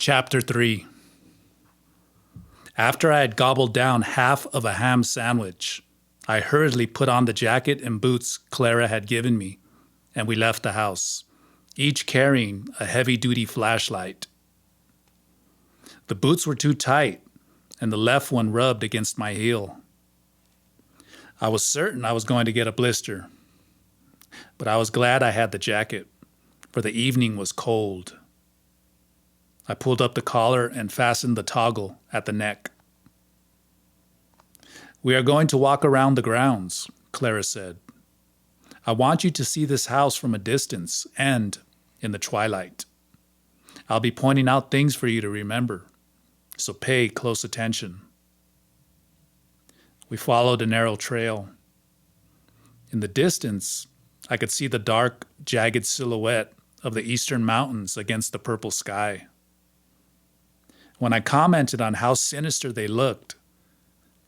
Chapter 3. After I had gobbled down half of a ham sandwich, I hurriedly put on the jacket and boots Clara had given me, and we left the house, each carrying a heavy-duty flashlight. The boots were too tight, and the left one rubbed against my heel. I was certain I was going to get a blister, but I was glad I had the jacket, for the evening was cold. I pulled up the collar and fastened the toggle at the neck. "We are going to walk around the grounds," Clara said. "I want you to see this house from a distance and in the twilight. I'll be pointing out things for you to remember, so pay close attention." We followed a narrow trail. In the distance, I could see the dark, jagged silhouette of the eastern mountains against the purple sky. When I commented on how sinister they looked,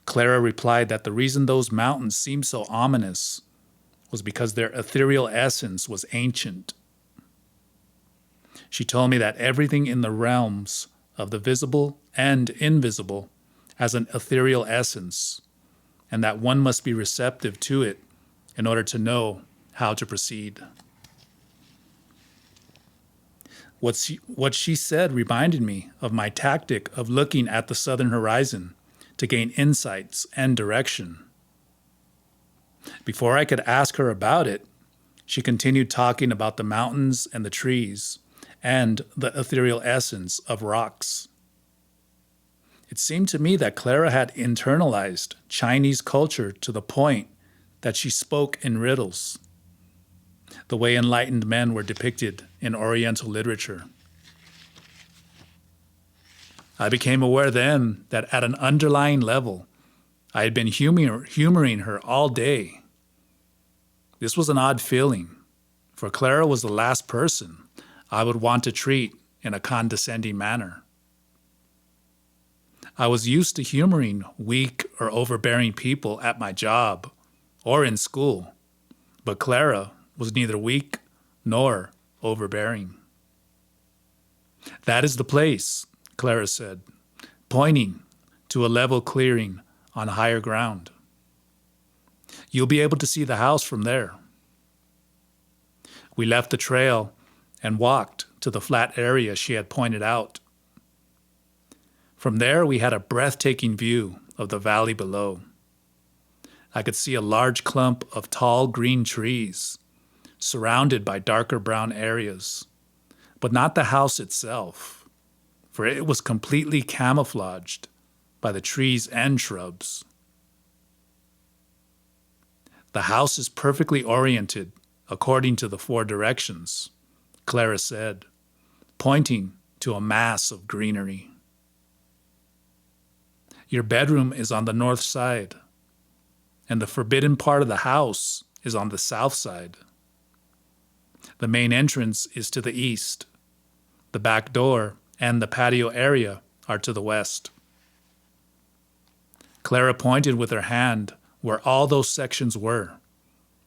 Clara replied that the reason those mountains seemed so ominous was because their ethereal essence was ancient. She told me that everything in the realms of the visible and invisible has an ethereal essence, and that one must be receptive to it in order to know how to proceed. What she said reminded me of my tactic of looking at the southern horizon to gain insights and direction. Before I could ask her about it, she continued talking about the mountains and the trees and the ethereal essence of rocks. It seemed to me that Clara had internalized Chinese culture to the point that she spoke in riddles, the way enlightened men were depicted in Oriental literature. I became aware then that at an underlying level, I had been humoring her all day. This was an odd feeling, for Clara was the last person I would want to treat in a condescending manner. I was used to humoring weak or overbearing people at my job or in school, but Clara was neither weak nor overbearing. "That is the place," Clara said, pointing to a level clearing on higher ground. "You'll be able to see the house from there." We left the trail and walked to the flat area she had pointed out. From there, we had a breathtaking view of the valley below. I could see a large clump of tall green trees, surrounded by darker brown areas, but not the house itself, for it was completely camouflaged by the trees and shrubs. "The house is perfectly oriented according to the 4 directions," Clara said, pointing to a mass of greenery. "Your bedroom is on the north side, and the forbidden part of the house is on the south side. The main entrance is to the east. The back door and the patio area are to the west." Clara pointed with her hand where all those sections were,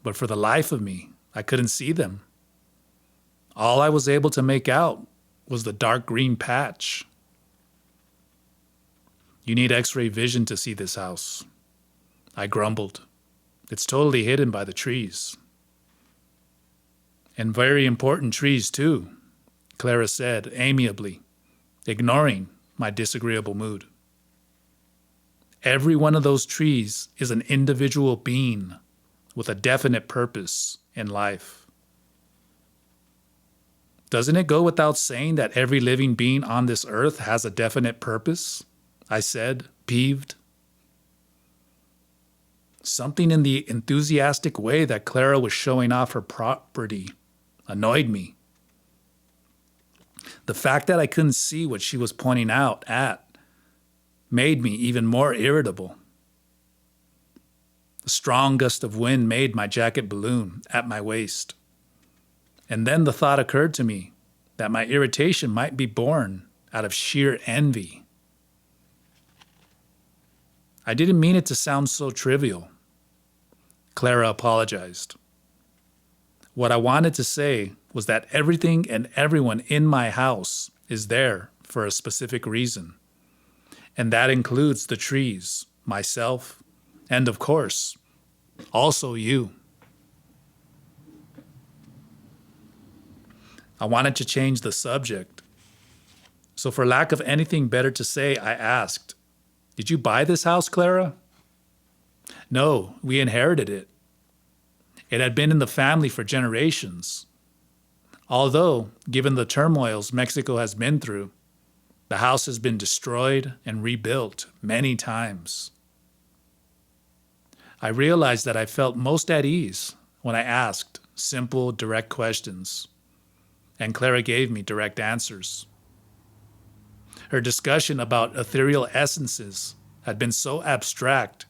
but for the life of me, I couldn't see them. All I was able to make out was the dark green patch. "You need X-ray vision to see this house," I grumbled. "It's totally hidden by the trees." "And very important trees, too," Clara said amiably, ignoring my disagreeable mood. "Every one of those trees is an individual being with a definite purpose in life." "Doesn't it go without saying that every living being on this earth has a definite purpose?" I said, peeved. Something in the enthusiastic way that Clara was showing off her property annoyed me. The fact that I couldn't see what she was pointing out at made me even more irritable. A strong gust of wind made my jacket balloon at my waist. And then the thought occurred to me that my irritation might be born out of sheer envy. I didn't mean it to sound so trivial. Clara apologized. What I wanted to say was that everything and everyone in my house is there for a specific reason. And that includes the trees, myself, and of course, also you. I wanted to change the subject. So for lack of anything better to say, I asked, "Did you buy this house, Clara?" "No, we inherited it. It had been in the family for generations. Although, given the turmoils Mexico has been through, the house has been destroyed and rebuilt many times." I realized that I felt most at ease when I asked simple, direct questions, and Clara gave me direct answers. Her discussion about ethereal essences had been so abstract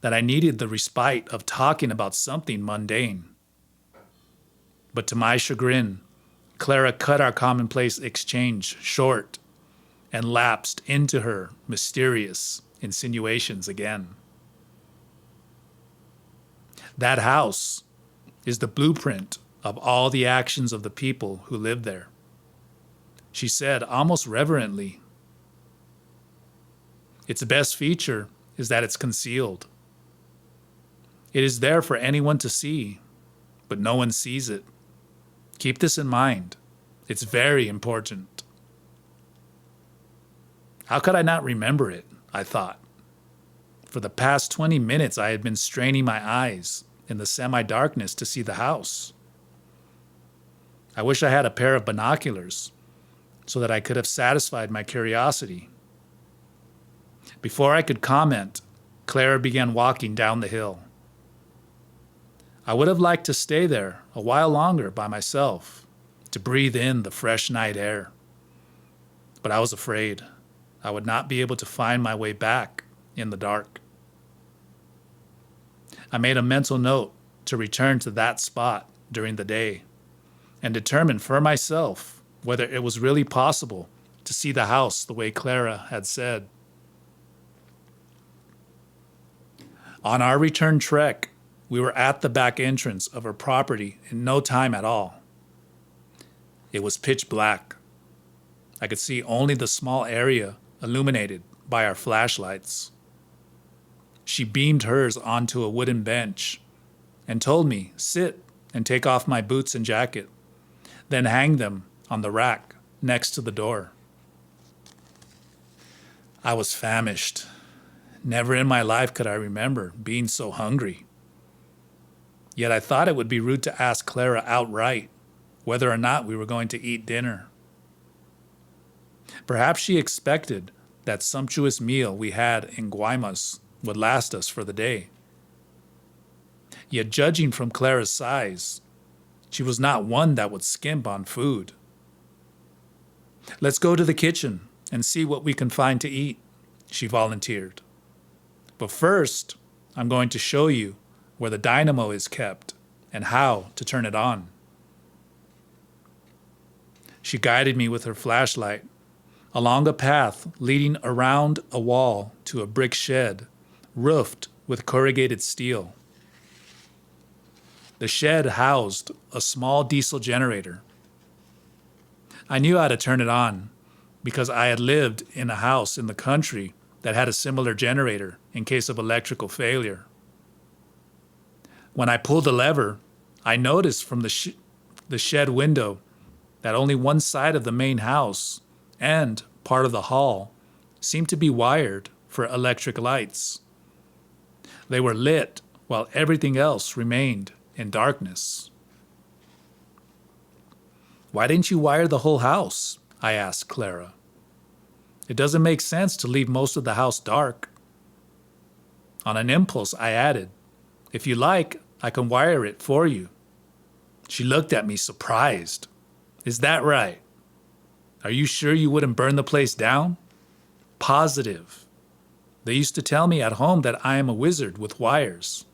that I needed the respite of talking about something mundane. But to my chagrin, Clara cut our commonplace exchange short and lapsed into her mysterious insinuations again. "That house is the blueprint of all the actions of the people who live there," she said almost reverently. "Its best feature is that it's concealed. It is there for anyone to see, but no one sees it. Keep this in mind. It's very important." How could I not remember it, I thought. For the past 20 minutes, I had been straining my eyes in the semi-darkness to see the house. I wish I had a pair of binoculars so that I could have satisfied my curiosity. Before I could comment, Clara began walking down the hill. I would have liked to stay there a while longer by myself, to breathe in the fresh night air. But I was afraid I would not be able to find my way back in the dark. I made a mental note to return to that spot during the day and determine for myself whether it was really possible to see the house the way Clara had said. On our return trek, we were at the back entrance of her property in no time at all. It was pitch black. I could see only the small area illuminated by our flashlights. She beamed hers onto a wooden bench and told me, "Sit and take off my boots and jacket, then hang them on the rack next to the door." I was famished. Never in my life could I remember being so hungry. Yet I thought it would be rude to ask Clara outright whether or not we were going to eat dinner. Perhaps she expected that sumptuous meal we had in Guaymas would last us for the day. Yet judging from Clara's size, she was not one that would skimp on food. "Let's go to the kitchen and see what we can find to eat," she volunteered. "But first, I'm going to show you where the dynamo is kept and how to turn it on." She guided me with her flashlight along a path leading around a wall to a brick shed roofed with corrugated steel. The shed housed a small diesel generator. I knew how to turn it on because I had lived in a house in the country that had a similar generator in case of electrical failure. When I pulled the lever, I noticed from the shed window that only one side of the main house and part of the hall seemed to be wired for electric lights. They were lit while everything else remained in darkness. "Why didn't you wire the whole house?" I asked Clara. "It doesn't make sense to leave most of the house dark." On an impulse, I added, "If you like, I can wire it for you." She looked at me surprised. "Is that right? Are you sure you wouldn't burn the place down?" "Positive. They used to tell me at home that I am a wizard with wires.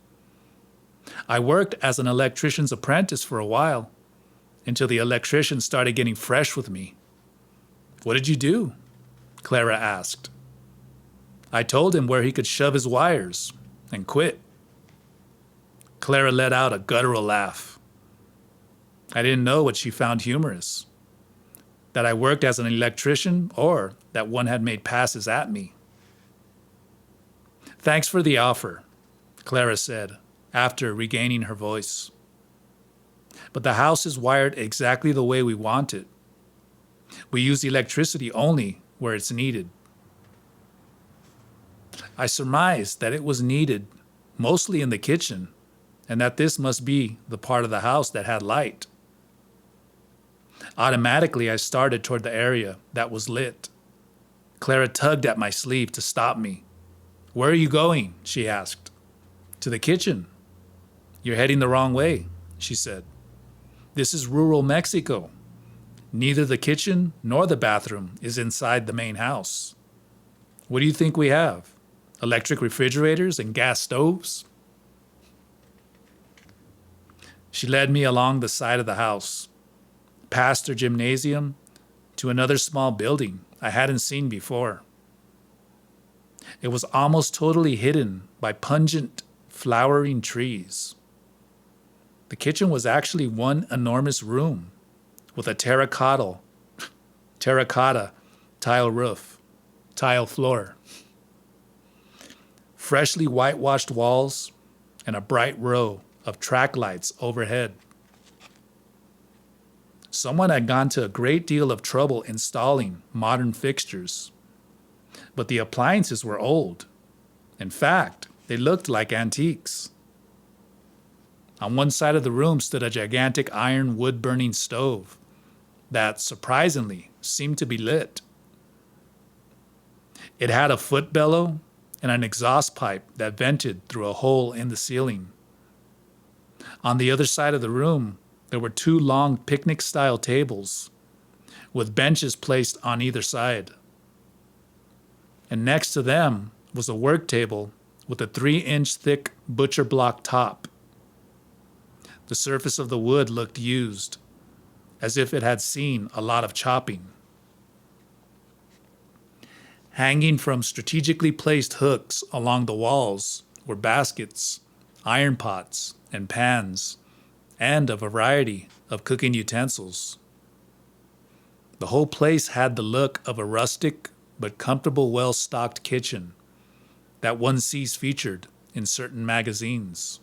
I worked as an electrician's apprentice for a while, until the electrician started getting fresh with me." "What did you do?" Clara asked. "I told him where he could shove his wires and quit." Clara let out a guttural laugh. I didn't know what she found humorous. that I worked as an electrician or that one had made passes at me. Thanks for the offer, Clara said, after regaining her voice. But the house is wired exactly the way we want it. We use electricity only where it's needed. I surmised that it was needed mostly in the kitchen, and that this must be the part of the house that had light. Automatically, I started toward the area that was lit. Clara tugged at my sleeve to stop me. "Where are you going?" she asked. "To the kitchen." "You're heading the wrong way," she said. "This is rural Mexico. Neither the kitchen nor the bathroom is inside the main house. What do you think we have? Electric refrigerators and gas stoves?" She led me along the side of the house, past her gymnasium, to another small building I hadn't seen before. It was almost totally hidden by pungent, flowering trees. The kitchen was actually one enormous room with a terracotta tile floor, freshly whitewashed walls, and a bright row of track lights overhead. Someone had gone to a great deal of trouble installing modern fixtures, but the appliances were old. In fact, they looked like antiques. On one side of the room stood a gigantic iron wood-burning stove that, surprisingly, seemed to be lit. It had a foot bellow and an exhaust pipe that vented through a hole in the ceiling. On the other side of the room, there were two long picnic-style tables with benches placed on either side. And next to them was a work table with a 3-inch thick butcher block top. The surface of the wood looked used, as if it had seen a lot of chopping. Hanging from strategically placed hooks along the walls were baskets, iron pots, and pans, and a variety of cooking utensils. The whole place had the look of a rustic but comfortable, well-stocked kitchen that one sees featured in certain magazines.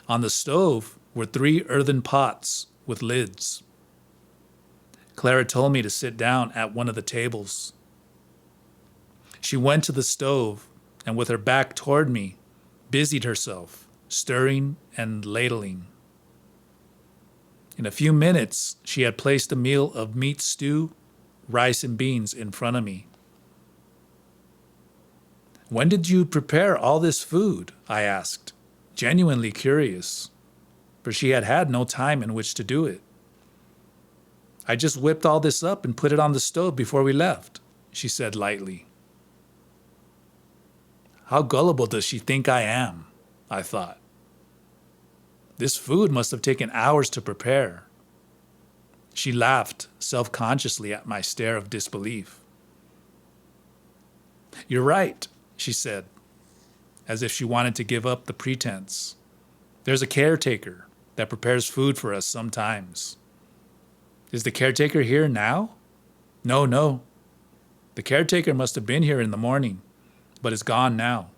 On the stove were 3 earthen pots with lids. Clara told me to sit down at one of the tables. She went to the stove and, with her back toward me, busied herself, stirring and ladling. In a few minutes, she had placed a meal of meat stew, rice, and beans in front of me. "When did you prepare all this food?" I asked, genuinely curious, for she had had no time in which to do it. "I just whipped all this up and put it on the stove before we left," she said lightly. How gullible does she think I am? I thought. This food must have taken hours to prepare. She laughed self-consciously at my stare of disbelief. "You're right," she said, as if she wanted to give up the pretense. "There's a caretaker that prepares food for us sometimes." "Is the caretaker here now?" No. The caretaker must have been here in the morning, but is gone now.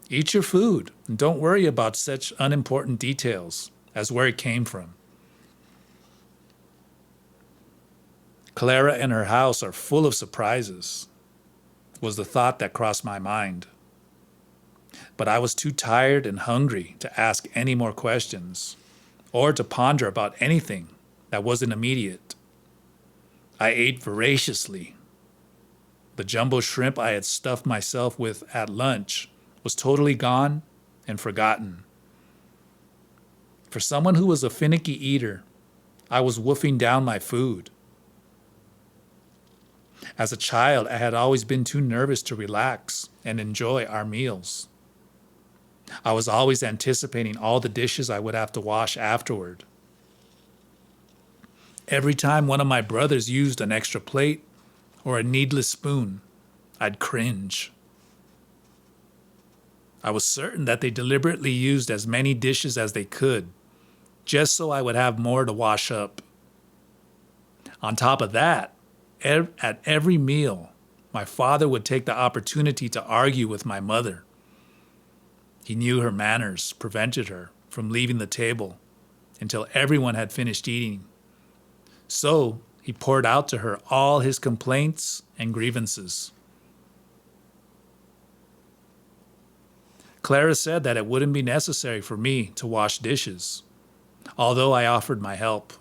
Eat your food and don't worry about such unimportant details as where it came from. Clara and her house are full of surprises, was the thought that crossed my mind. But I was too tired and hungry to ask any more questions or to ponder about anything that wasn't immediate. I ate voraciously. The jumbo shrimp I had stuffed myself with at lunch was totally gone and forgotten. For someone who was a finicky eater, I was wolfing down my food. As a child, I had always been too nervous to relax and enjoy our meals. I was always anticipating all the dishes I would have to wash afterward. Every time one of my brothers used an extra plate or a needless spoon, I'd cringe. I was certain that they deliberately used as many dishes as they could, just so I would have more to wash up. On top of that, at every meal, my father would take the opportunity to argue with my mother. He knew her manners prevented her from leaving the table until everyone had finished eating. So he poured out to her all his complaints and grievances. Clara said that it wouldn't be necessary for me to wash dishes, although I offered my help.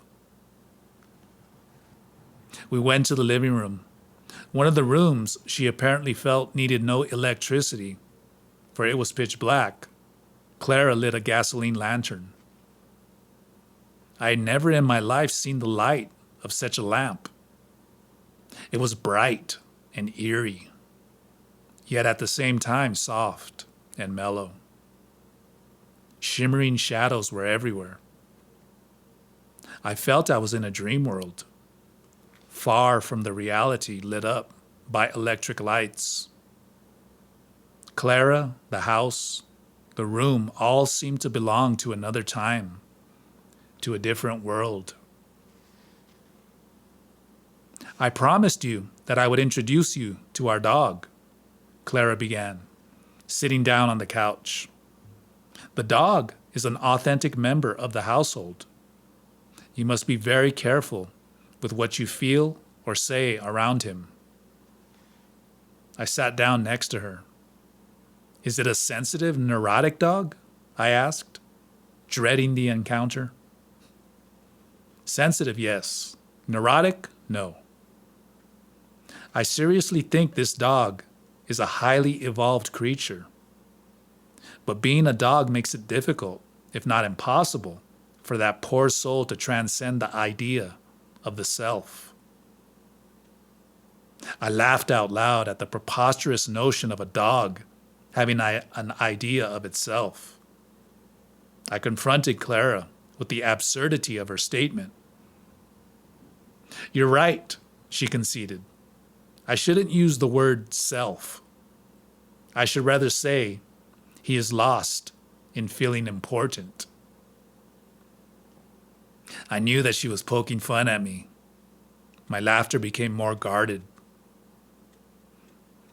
We went to the living room. One of the rooms she apparently felt needed no electricity, for it was pitch black. Clara lit a gasoline lantern. I had never in my life seen the light of such a lamp. It was bright and eerie, yet at the same time soft and mellow. Shimmering shadows were everywhere. I felt I was in a dream world, far from the reality lit up by electric lights. Clara, the house, the room all seemed to belong to another time, to a different world. I promised you that I would introduce you to our dog, Clara began, sitting down on the couch. The dog is an authentic member of the household. You must be very careful with what you feel or say around him. I sat down next to her. Is it a sensitive, neurotic dog? I asked, dreading the encounter. Sensitive, yes. Neurotic, no. I seriously think this dog is a highly evolved creature. But being a dog makes it difficult, if not impossible, for that poor soul to transcend the idea of the self. I laughed out loud at the preposterous notion of a dog having an idea of itself. I confronted Clara with the absurdity of her statement. You're right, she conceded. I shouldn't use the word self. I should rather say he is lost in feeling important. I knew that she was poking fun at me. My laughter became more guarded.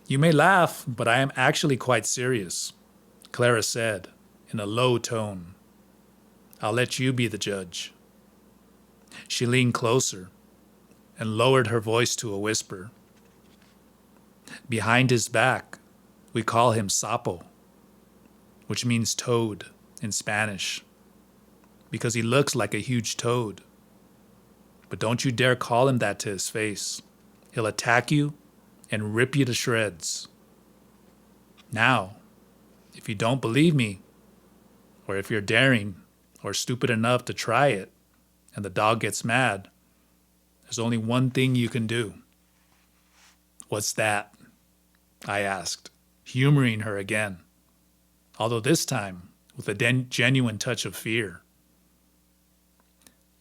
You may laugh, but I am actually quite serious, Clara said in a low tone. I'll let you be the judge. She leaned closer and lowered her voice to a whisper. Behind his back, we call him Sapo, which means toad in Spanish, because he looks like a huge toad. But don't you dare call him that to his face. He'll attack you and rip you to shreds. Now, if you don't believe me, or if you're daring or stupid enough to try it, and the dog gets mad, there's only one thing you can do. What's that? I asked, humoring her again, although this time with a genuine touch of fear.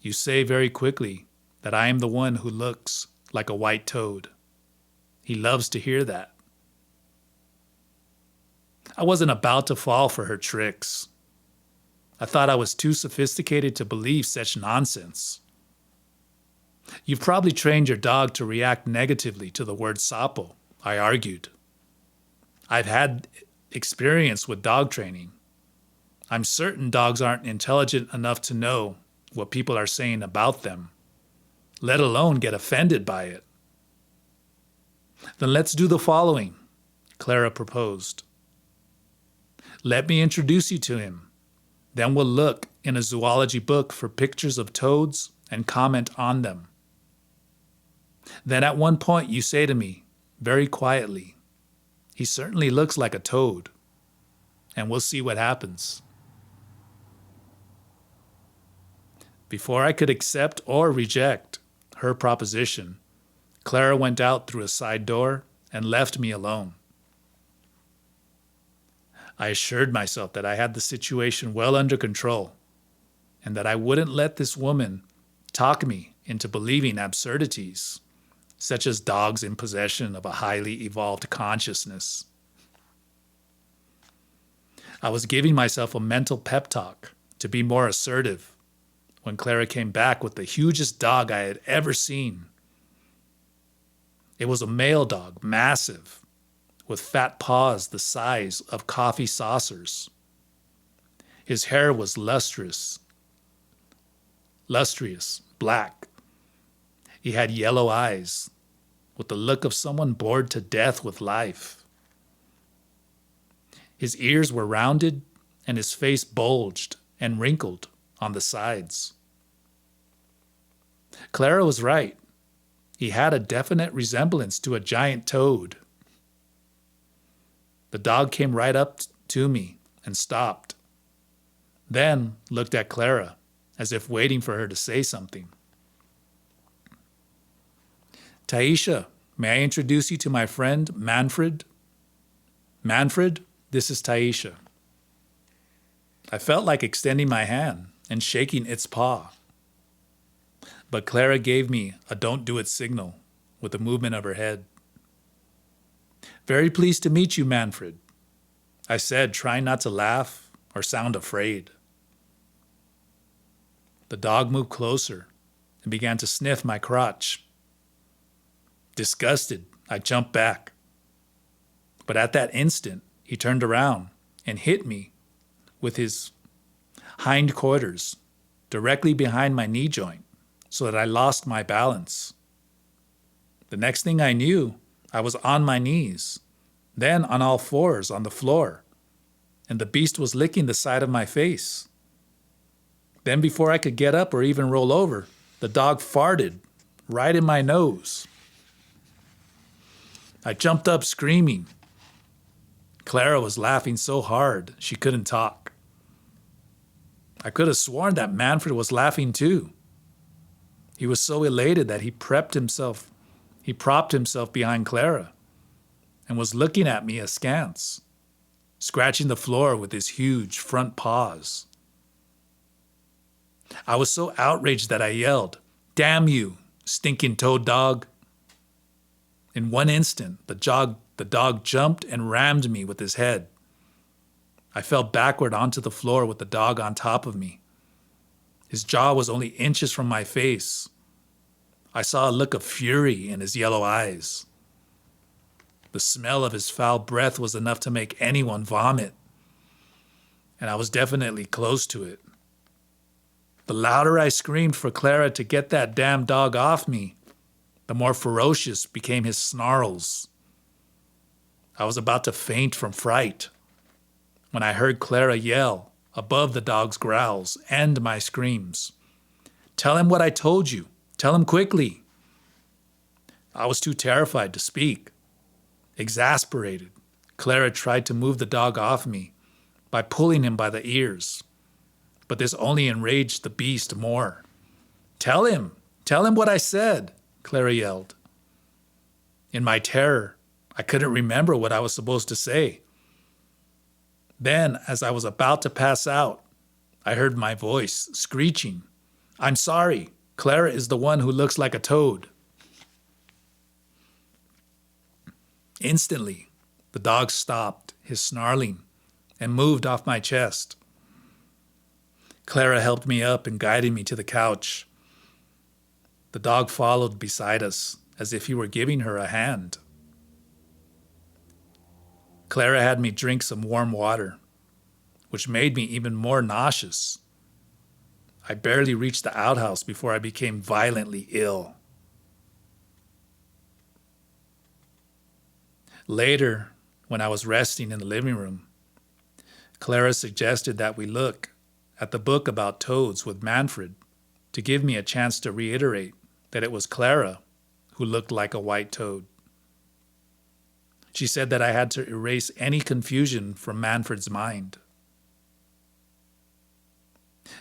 You say very quickly that I am the one who looks like a white toad. He loves to hear that. I wasn't about to fall for her tricks. I thought I was too sophisticated to believe such nonsense. You've probably trained your dog to react negatively to the word sapo, I argued. I've had experience with dog training. I'm certain dogs aren't intelligent enough to know what people are saying about them, let alone get offended by it. Then let's do the following, Clara proposed. Let me introduce you to him. Then we'll look in a zoology book for pictures of toads and comment on them. Then at one point you say to me, very quietly, he certainly looks like a toad, and we'll see what happens. Before I could accept or reject her proposition, Clara went out through a side door and left me alone. I assured myself that I had the situation well under control and that I wouldn't let this woman talk me into believing absurdities, such as dogs in possession of a highly evolved consciousness. I was giving myself a mental pep talk to be more assertive when Clara came back with the hugest dog I had ever seen It was a male dog, massive, with fat paws the size of coffee saucers. His hair was lustrous, black. He had yellow eyes, with the look of someone bored to death with life. His ears were rounded, and his face bulged and wrinkled on the sides. Clara was right. He had a definite resemblance to a giant toad. The dog came right up to me and stopped, then looked at Clara as if waiting for her to say something. Taisha, may I introduce you to my friend, Manfred? Manfred, this is Taisha. I felt like extending my hand and shaking its paw. But Clara gave me a don't do it signal with a movement of her head. Very pleased to meet you, Manfred, I said, trying not to laugh or sound afraid. The dog moved closer and began to sniff my crotch. Disgusted, I jumped back. But at that instant, he turned around and hit me with his hind quarters directly behind my knee joint so that I lost my balance. The next thing I knew, I was on my knees, then on all fours on the floor, and the beast was licking the side of my face. Then before I could get up or even roll over, the dog farted right in my nose. I jumped up screaming. Clara was laughing so hard she couldn't talk. I could have sworn that Manfred was laughing too. He was so elated that he propped himself behind Clara and was looking at me askance, scratching the floor with his huge front paws. I was so outraged that I yelled, "Damn you, stinking toad dog!" In one instant, the dog jumped and rammed me with his head. I fell backward onto the floor with the dog on top of me. His jaw was only inches from my face. I saw a look of fury in his yellow eyes. The smell of his foul breath was enough to make anyone vomit, and I was definitely close to it. The louder I screamed for Clara to get that damn dog off me, the more ferocious became his snarls. I was about to faint from fright when I heard Clara yell above the dog's growls and my screams, "Tell him what I told you. Tell him quickly." I was too terrified to speak. Exasperated, Clara tried to move the dog off me by pulling him by the ears, but this only enraged the beast more. Tell him what I said," Clara yelled. In my terror, I couldn't remember what I was supposed to say. Then, as I was about to pass out, I heard my voice screeching, "I'm sorry, Clara is the one who looks like a toad." Instantly, the dog stopped his snarling and moved off my chest. Clara helped me up and guided me to the couch. The dog followed beside us as if he were giving her a hand. Clara had me drink some warm water, which made me even more nauseous. I barely reached the outhouse before I became violently ill. Later, when I was resting in the living room, Clara suggested that we look at the book about toads with Manfred to give me a chance to reiterate that it was Clara who looked like a white toad. She said that I had to erase any confusion from Manfred's mind.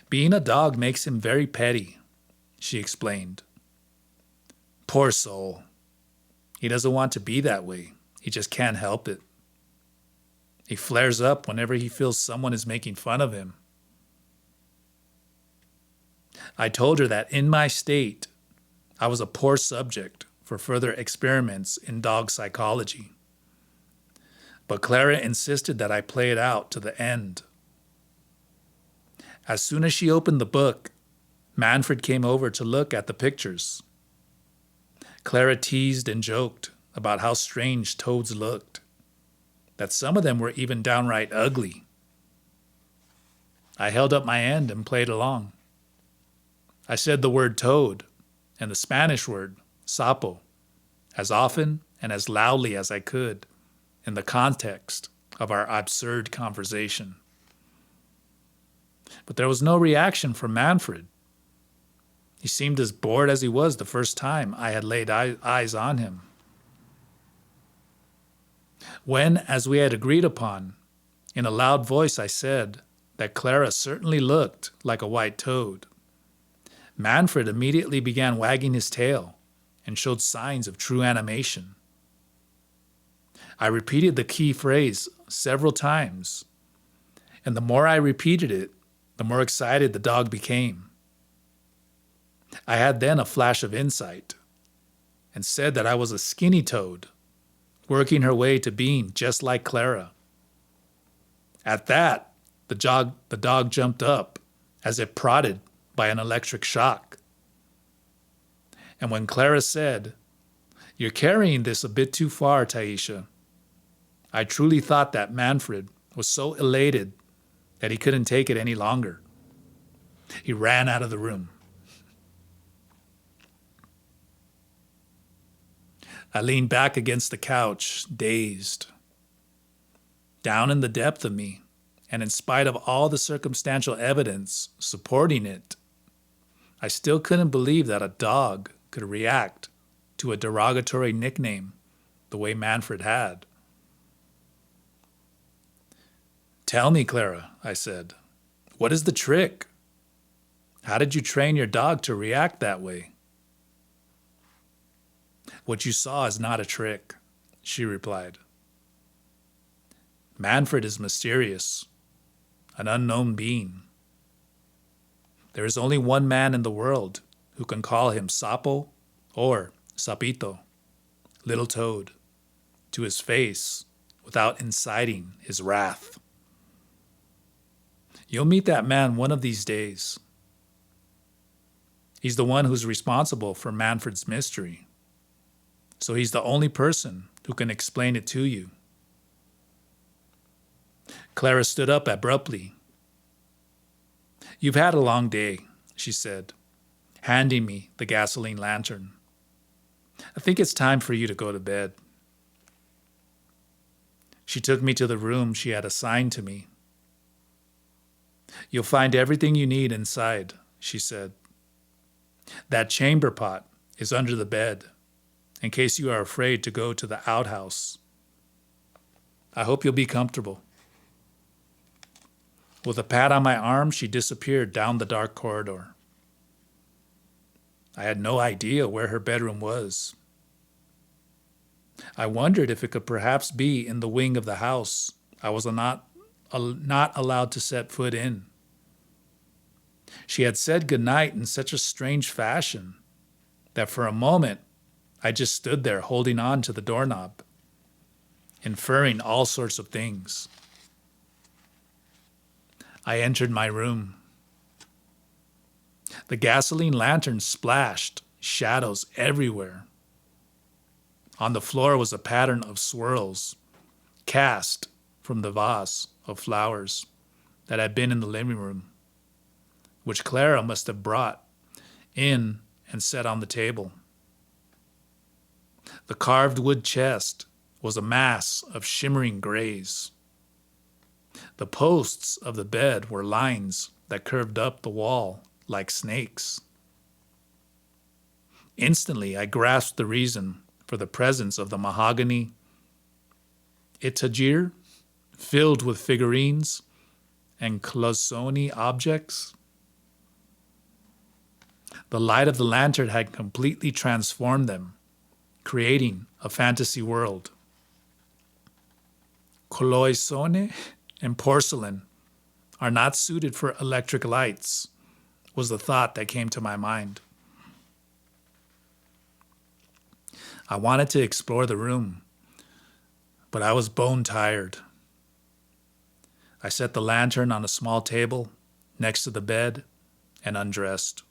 Being a dog makes him very petty, she explained. Poor soul. He doesn't want to be that way. He just can't help it. He flares up whenever he feels someone is making fun of him. I told her that in my state, I was a poor subject for further experiments in dog psychology. But Clara insisted that I play it out to the end. As soon as she opened the book, Manfred came over to look at the pictures. Clara teased and joked about how strange toads looked, that some of them were even downright ugly. I held up my end and played along. I said the word toad and the Spanish word sapo as often and as loudly as I could in the context of our absurd conversation. But there was no reaction from Manfred. He seemed as bored as he was the first time I had laid eyes on him. When, as we had agreed upon, in a loud voice I said that Clara certainly looked like a white toad, Manfred immediately began wagging his tail and showed signs of true animation. I repeated the key phrase several times, and the more I repeated it, the more excited the dog became. I had then a flash of insight and said that I was a skinny toad, working her way to being just like Clara. At that, the dog jumped up as if prodded by an electric shock. And when Clara said, "You're carrying this a bit too far, Taisha," I truly thought that Manfred was so elated that he couldn't take it any longer. He ran out of the room. I leaned back against the couch, dazed. Down in the depth of me, and in spite of all the circumstantial evidence supporting it, I still couldn't believe that a dog could react to a derogatory nickname the way Manfred had. "Tell me, Clara," I said, "what is the trick? How did you train your dog to react that way?" "What you saw is not a trick," she replied. "Manfred is mysterious, an unknown being. There is only one man in the world who can call him Sapo or Sapito, little toad, to his face without inciting his wrath. You'll meet that man one of these days. He's the one who's responsible for Manfred's mystery, so he's the only person who can explain it to you." Clara stood up abruptly. "You've had a long day," she said, handing me the gasoline lantern. "I think it's time for you to go to bed." She took me to the room she had assigned to me. "You'll find everything you need inside," she said. "That chamber pot is under the bed, in case you are afraid to go to the outhouse. I hope you'll be comfortable." With a pat on my arm, she disappeared down the dark corridor. I had no idea where her bedroom was. I wondered if it could perhaps be in the wing of the house I was not allowed to set foot in. She had said goodnight in such a strange fashion that for a moment I just stood there holding on to the doorknob, inferring all sorts of things. I entered my room. The gasoline lantern splashed shadows everywhere. On the floor was a pattern of swirls cast from the vase of flowers that had been in the living room, which Clara must have brought in and set on the table. The carved wood chest was a mass of shimmering grays. The posts of the bed were lines that curved up the wall like snakes. Instantly, I grasped the reason for the presence of the mahogany etagere filled with figurines and cloisonné objects. The light of the lantern had completely transformed them, creating a fantasy world. Cloisonné and porcelain are not suited for electric lights, was the thought that came to my mind. I wanted to explore the room, but I was bone tired. I set the lantern on a small table next to the bed and undressed.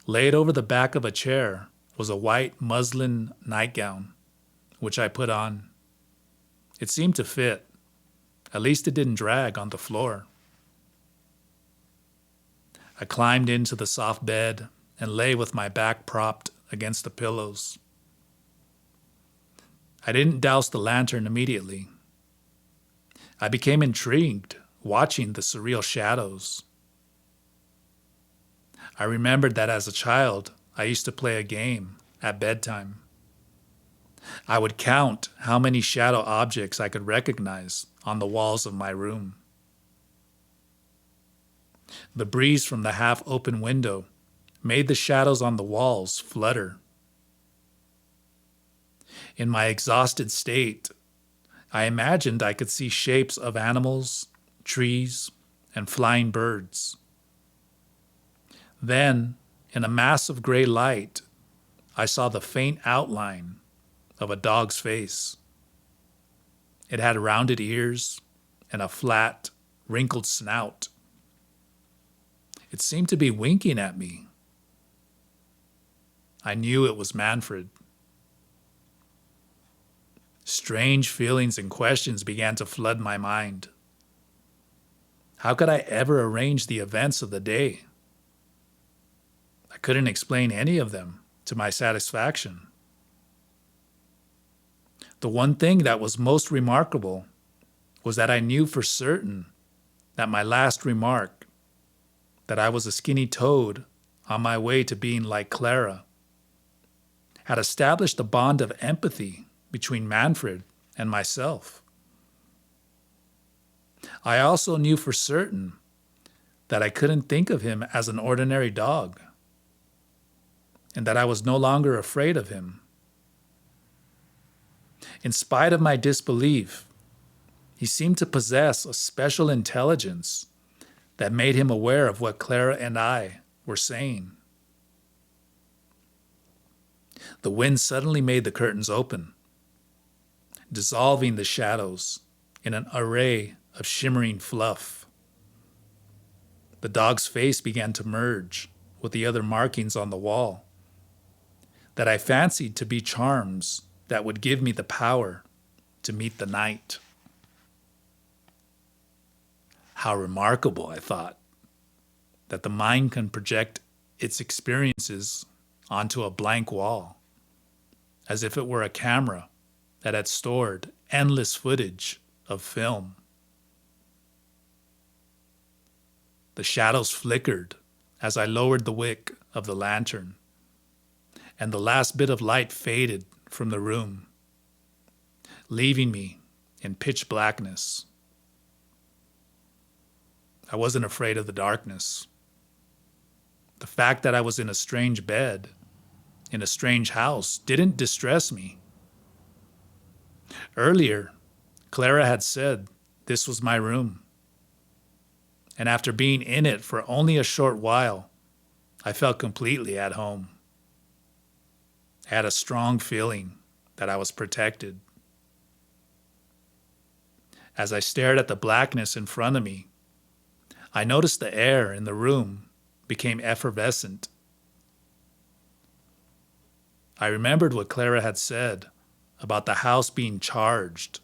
Laid over the back of a chair was a white muslin nightgown, which I put on. It seemed to fit. At least it didn't drag on the floor. I climbed into the soft bed and lay with my back propped against the pillows. I didn't douse the lantern immediately. I became intrigued, watching the surreal shadows. I remembered that as a child, I used to play a game at bedtime. I would count how many shadow objects I could recognize on the walls of my room. The breeze from the half-open window made the shadows on the walls flutter. In my exhausted state, I imagined I could see shapes of animals, trees, and flying birds. Then, in a mass of gray light, I saw the faint outline of a dog's face. It had rounded ears and a flat, wrinkled snout. It seemed to be winking at me. I knew it was Manfred. Strange feelings and questions began to flood my mind. How could I ever arrange the events of the day? I couldn't explain any of them to my satisfaction. The one thing that was most remarkable was that I knew for certain that my last remark, that I was a skinny toad on my way to being like Clara, had established a bond of empathy between Manfred and myself. I also knew for certain that I couldn't think of him as an ordinary dog, and that I was no longer afraid of him. In spite of my disbelief, he seemed to possess a special intelligence that made him aware of what Clara and I were saying. The wind suddenly made the curtains open, dissolving the shadows in an array of shimmering fluff. The dog's face began to merge with the other markings on the wall that I fancied to be charms that would give me the power to meet the night. How remarkable, I thought, that the mind can project its experiences onto a blank wall, as if it were a camera that had stored endless footage of film. The shadows flickered as I lowered the wick of the lantern, and the last bit of light faded from the room, leaving me in pitch blackness. I wasn't afraid of the darkness. The fact that I was in a strange bed, in a strange house, didn't distress me. Earlier, Clara had said this was my room, and after being in it for only a short while, I felt completely at home. I had a strong feeling that I was protected. As I stared at the blackness in front of me, I noticed the air in the room became effervescent. I remembered what Clara had said about the house being charged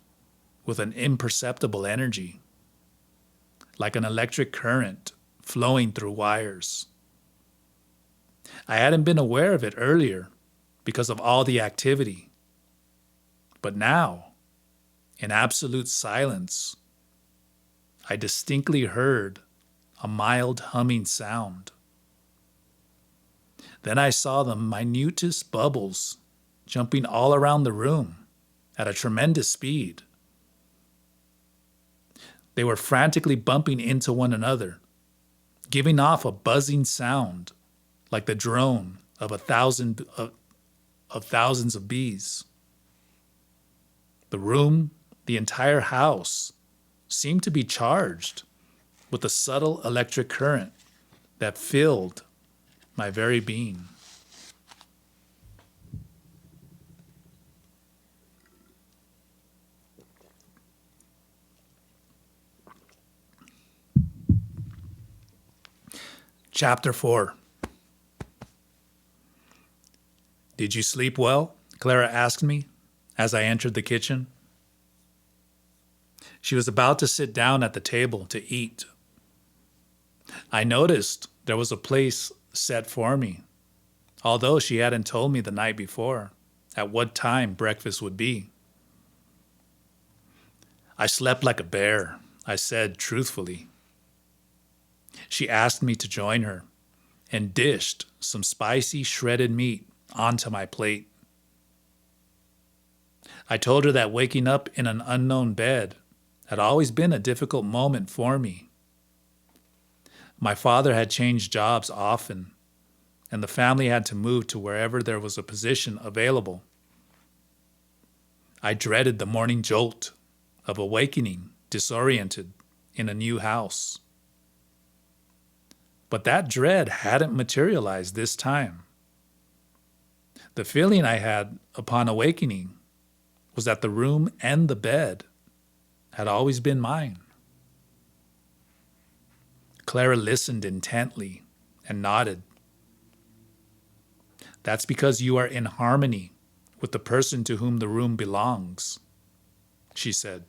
with an imperceptible energy, like an electric current flowing through wires. I hadn't been aware of it earlier because of all the activity, but now, in absolute silence, I distinctly heard a mild humming sound. Then I saw the minutest bubbles jumping all around the room at a tremendous speed. They were frantically bumping into one another, giving off a buzzing sound like the drone of thousands of bees. The room, the entire house, seemed to be charged with a subtle electric current that filled my very being. Chapter 4. Did you sleep well? Clara asked me as I entered the kitchen. She was about to sit down at the table to eat. I noticed there was a place set for me, although she hadn't told me the night before at what time breakfast would be. I slept like a bear, I said truthfully. She asked me to join her and dished some spicy shredded meat onto my plate. I told her that waking up in an unknown bed had always been a difficult moment for me. My father had changed jobs often, and the family had to move to wherever there was a position available. I dreaded the morning jolt of awakening disoriented in a new house. But that dread hadn't materialized this time. The feeling I had upon awakening was that the room and the bed had always been mine. Clara listened intently and nodded. That's because you are in harmony with the person to whom the room belongs, she said.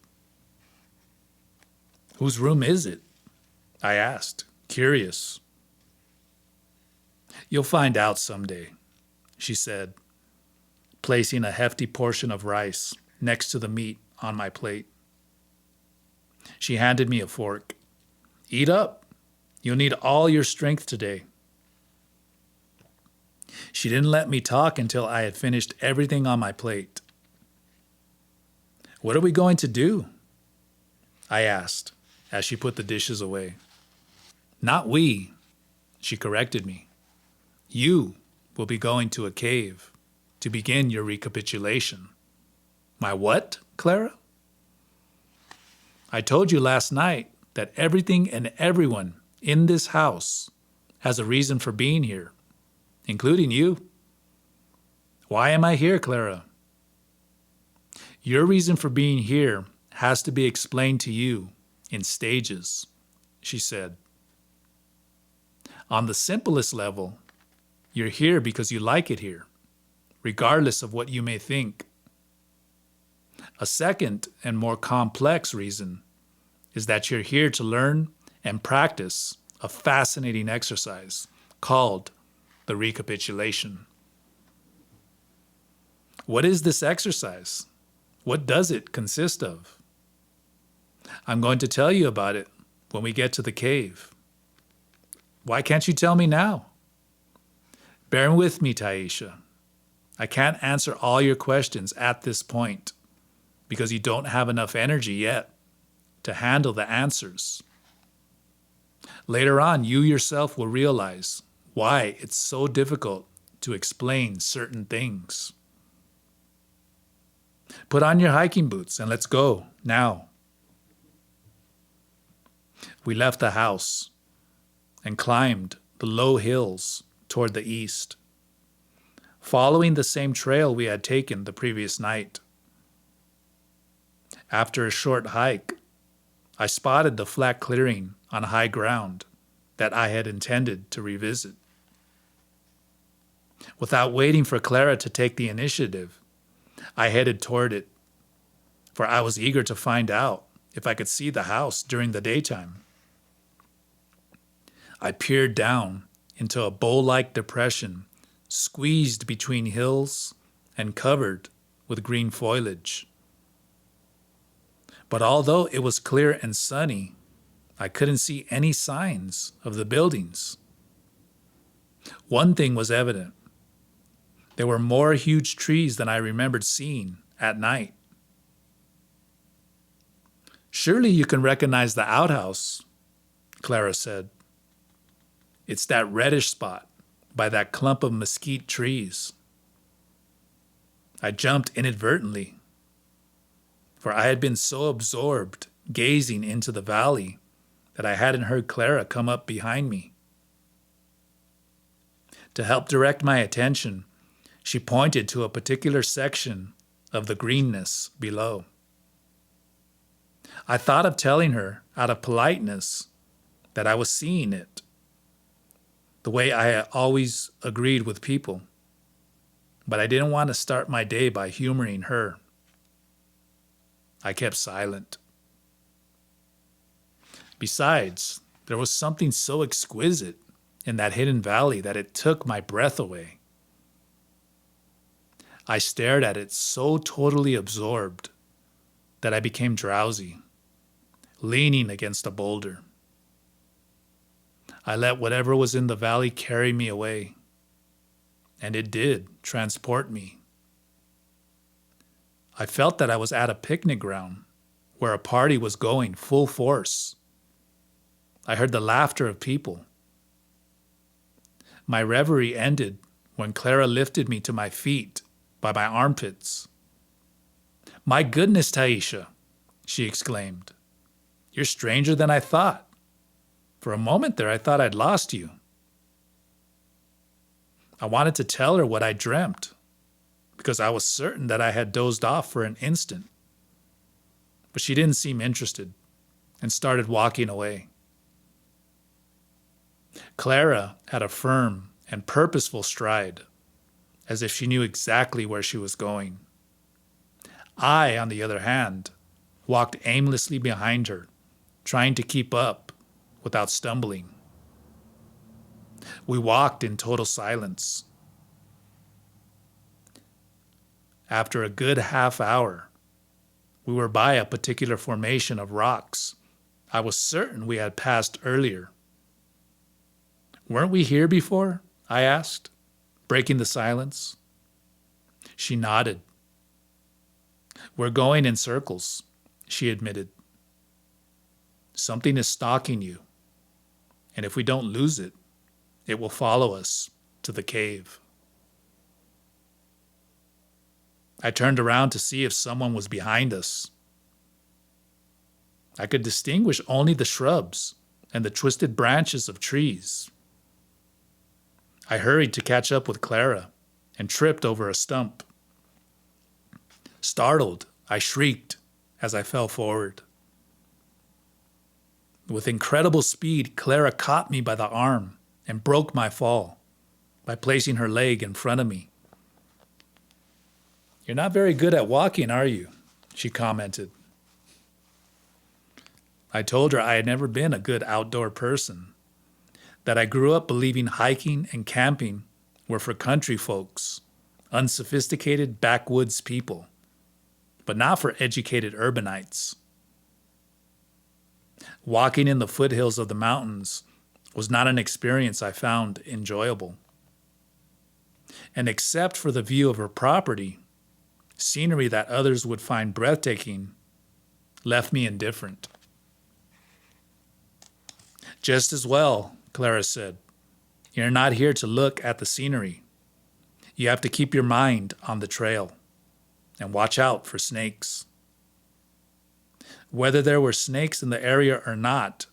Whose room is it? I asked, curious. You'll find out someday, she said, placing a hefty portion of rice next to the meat on my plate. She handed me a fork. Eat up. You'll need all your strength today. She didn't let me talk until I had finished everything on my plate. What are we going to do? I asked as she put the dishes away. Not we, she corrected me. You will be going to a cave to begin your recapitulation. My what, Clara? I told you last night that everything and everyone in this house has a reason for being here, including you. Why am I here, Clara? Your reason for being here has to be explained to you in stages, she said. On the simplest level, you're here because you like it here, regardless of what you may think. A second and more complex reason is that you're here to learn and practice a fascinating exercise called the recapitulation. What is this exercise? What does it consist of? I'm going to tell you about it when we get to the cave. Why can't you tell me now? Bear with me, Taisha. I can't answer all your questions at this point because you don't have enough energy yet to handle the answers. Later on, you yourself will realize why it's so difficult to explain certain things. Put on your hiking boots and let's go now. We left the house and climbed the low hills toward the east, following the same trail we had taken the previous night. After a short hike, I spotted the flat clearing on high ground that I had intended to revisit. Without waiting for Clara to take the initiative, I headed toward it, for I was eager to find out if I could see the house during the daytime. I peered down into a bowl-like depression squeezed between hills and covered with green foliage. But although it was clear and sunny, I couldn't see any signs of the buildings. One thing was evident. There were more huge trees than I remembered seeing at night. Surely you can recognize the outhouse, Clara said. It's that reddish spot by that clump of mesquite trees. I jumped inadvertently, for I had been so absorbed gazing into the valley that I hadn't heard Clara come up behind me. To help direct my attention, she pointed to a particular section of the greenness below. I thought of telling her, out of politeness, that I was seeing it, the way I had always agreed with people. but I didn't want to start my day by humoring her. I kept silent. Besides, there was something so exquisite in that hidden valley that it took my breath away. I stared at it so totally absorbed that I became drowsy, leaning against a boulder. I let whatever was in the valley carry me away, and it did transport me. I felt that I was at a picnic ground where a party was going full force. I heard the laughter of people. My reverie ended when Clara lifted me to my feet by my armpits. "My goodness, Taisha," she exclaimed. "You're stranger than I thought. For a moment there, I thought I'd lost you." I wanted to tell her what I dreamt, because I was certain that I had dozed off for an instant. But she didn't seem interested and started walking away. Clara had a firm and purposeful stride, as if she knew exactly where she was going. I, on the other hand, walked aimlessly behind her, trying to keep up without stumbling. We walked in total silence. After a good half hour, we were by a particular formation of rocks I was certain we had passed earlier. "Weren't we here before?" I asked, breaking the silence. She nodded. "We're going in circles," she admitted. "Something is stalking you, and if we don't lose it, it will follow us to the cave." I turned around to see if someone was behind us. I could distinguish only the shrubs and the twisted branches of trees. I hurried to catch up with Clara and tripped over a stump. Startled, I shrieked as I fell forward. With incredible speed, Clara caught me by the arm and broke my fall by placing her leg in front of me. "You're not very good at walking, are you?" she commented. I told her I had never been a good outdoor person, that I grew up believing hiking and camping were for country folks, unsophisticated backwoods people, but not for educated urbanites. Walking in the foothills of the mountains was not an experience I found enjoyable. And except for the view of her property, scenery that others would find breathtaking left me indifferent. "Just as well," Clara said. "You're not here to look at the scenery. You have to keep your mind on the trail and watch out for snakes." Whether there were snakes in the area or not,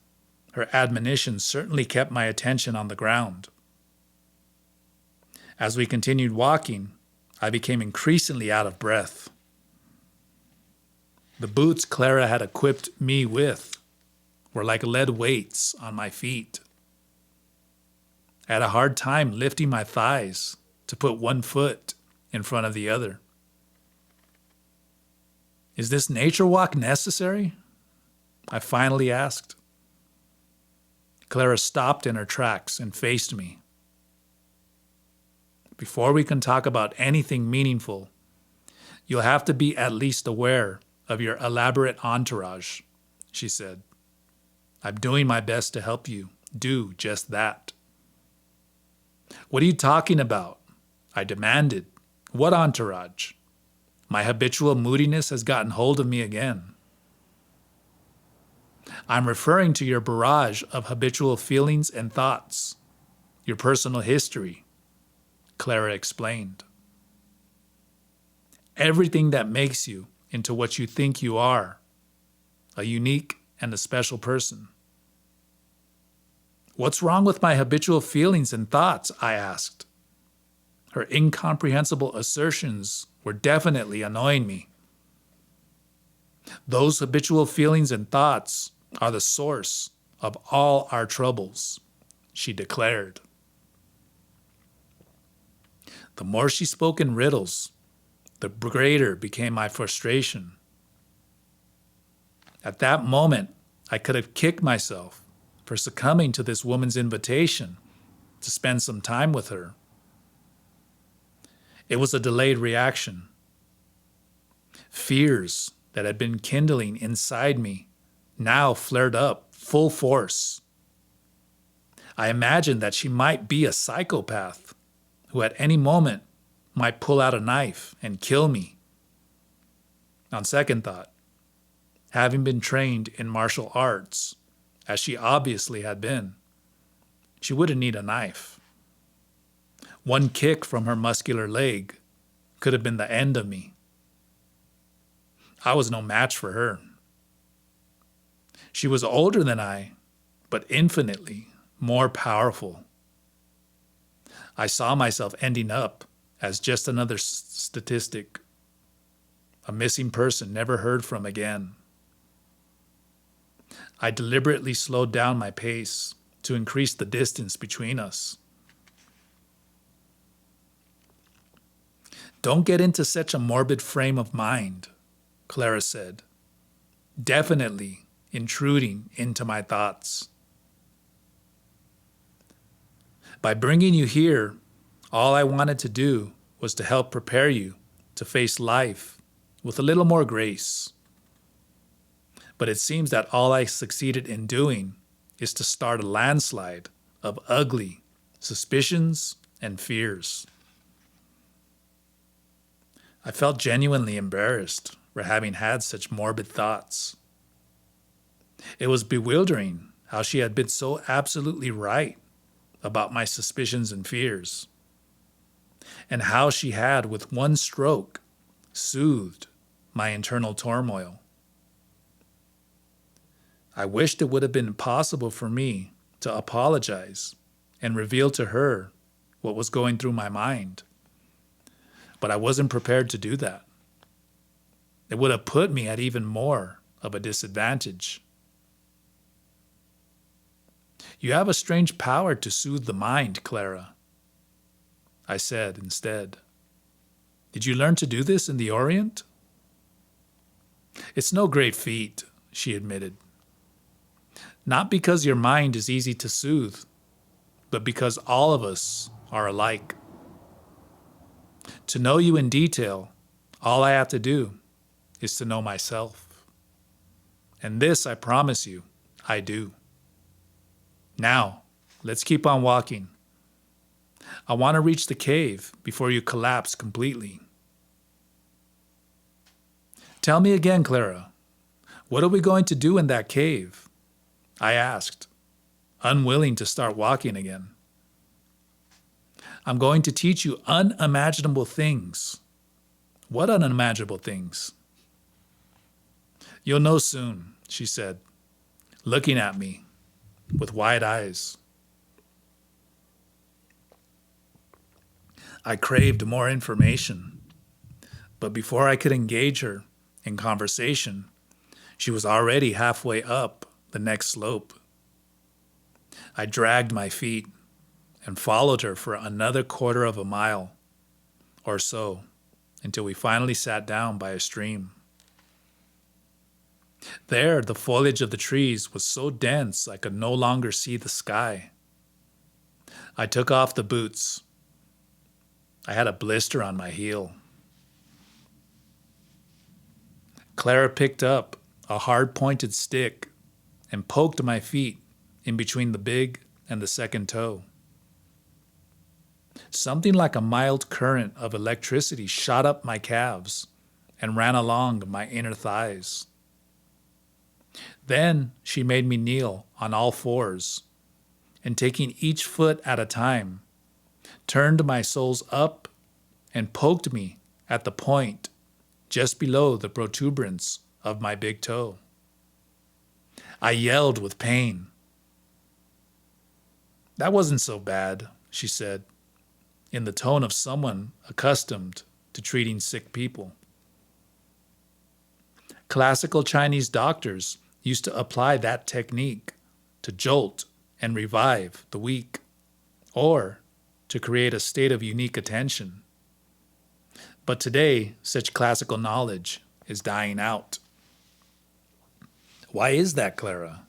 her admonition certainly kept my attention on the ground. As we continued walking, I became increasingly out of breath. The boots Clara had equipped me with were like lead weights on my feet. I had a hard time lifting my thighs to put one foot in front of the other. "Is this nature walk necessary?" I finally asked. Clara stopped in her tracks and faced me. "Before we can talk about anything meaningful, you'll have to be at least aware of your elaborate entourage," she said. "I'm doing my best to help you do just that." "What are you talking about?" I demanded. "What entourage? My habitual moodiness has gotten hold of me again." "I'm referring to your barrage of habitual feelings and thoughts, your personal history," Clara explained. "Everything that makes you into what you think you are, a unique and a special person." "What's wrong with my habitual feelings and thoughts?" I asked. Her incomprehensible assertions were definitely annoying me. "Those habitual feelings and thoughts are the source of all our troubles," she declared. The more she spoke in riddles, the greater became my frustration. At that moment, I could have kicked myself for succumbing to this woman's invitation to spend some time with her. It was a delayed reaction. Fears that had been kindling inside me now flared up full force. I imagined that she might be a psychopath who at any moment might pull out a knife and kill me. On second thought, having been trained in martial arts, as she obviously had been, she wouldn't need a knife. One kick from her muscular leg could have been the end of me. I was no match for her. She was older than I, but infinitely more powerful. I saw myself ending up as just another statistic, a missing person never heard from again. I deliberately slowed down my pace to increase the distance between us. Don't get into such a morbid frame of mind, Clara said, definitely intruding into my thoughts. By bringing you here, all I wanted to do was to help prepare you to face life with a little more grace. But it seems that all I succeeded in doing is to start a landslide of ugly suspicions and fears. I felt genuinely embarrassed for having had such morbid thoughts. It was bewildering how she had been so absolutely right about my suspicions and fears, and how she had, with one stroke, soothed my internal turmoil. I wished it would have been possible for me to apologize and reveal to her what was going through my mind, but I wasn't prepared to do that. It would have put me at even more of a disadvantage. You have a strange power to soothe the mind, Clara, I said instead. Did you learn to do this in the Orient? It's no great feat, she admitted. Not because your mind is easy to soothe, but because all of us are alike. To know you in detail, all I have to do is to know myself. And this, I promise you, I do. Now, let's keep on walking. I want to reach the cave before you collapse completely. Tell me again, Clara, what are we going to do in that cave? I asked, unwilling to start walking again. I'm going to teach you unimaginable things. What unimaginable things? You'll know soon, she said, looking at me with wide eyes. I craved more information, but before I could engage her in conversation, she was already halfway up the next slope. I dragged my feet and followed her for another quarter of a mile or so until we finally sat down by a stream. There, the foliage of the trees was so dense I could no longer see the sky. I took off the boots. I had a blister on my heel. Clara picked up a hard-pointed stick and poked my feet in between the big and the second toe. Something like a mild current of electricity shot up my calves and ran along my inner thighs. Then she made me kneel on all fours, and taking each foot at a time, turned my soles up and poked me at the point just below the protuberance of my big toe. I yelled with pain. That wasn't so bad, she said, in the tone of someone accustomed to treating sick people. Classical Chinese doctors used to apply that technique to jolt and revive the weak, or to create a state of unique attention But today, such classical knowledge is dying out. Why is that, Clara?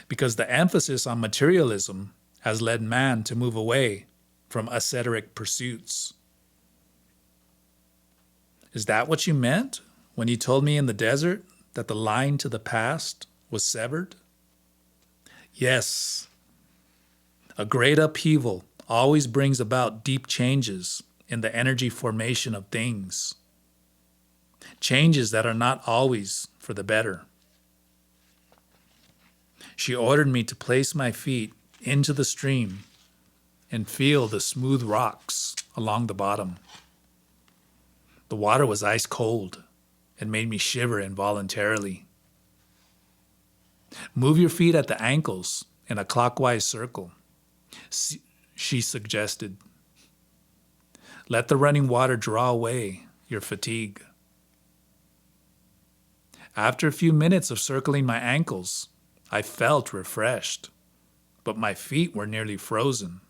Because the emphasis on materialism has led man to move away from ascetic pursuits. Is that what you meant when you told me in the desert that the line to the past was severed? Yes. A great upheaval always brings about deep changes in the energy formation of things. Changes that are not always for the better. She ordered me to place my feet into the stream and feel the smooth rocks along the bottom. The water was ice cold and made me shiver involuntarily. Move your feet at the ankles in a clockwise circle, she suggested. Let the running water draw away your fatigue. After a few minutes of circling my ankles, I felt refreshed, but my feet were nearly frozen.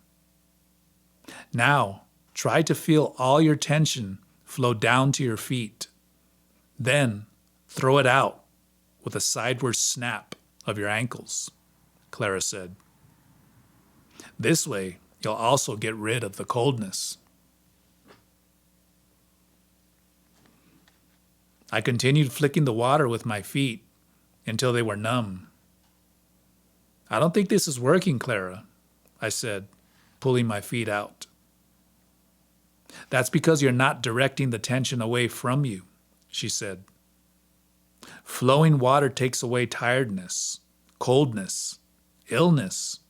Now, try to feel all your tension flow down to your feet. Then, throw it out with a sideward snap of your ankles, Clara said. This way, you'll also get rid of the coldness. I continued flicking the water with my feet until they were numb. I don't think this is working, Clara, I said, pulling my feet out. That's because you're not directing the tension away from you, she said. Flowing water takes away tiredness, coldness, illness,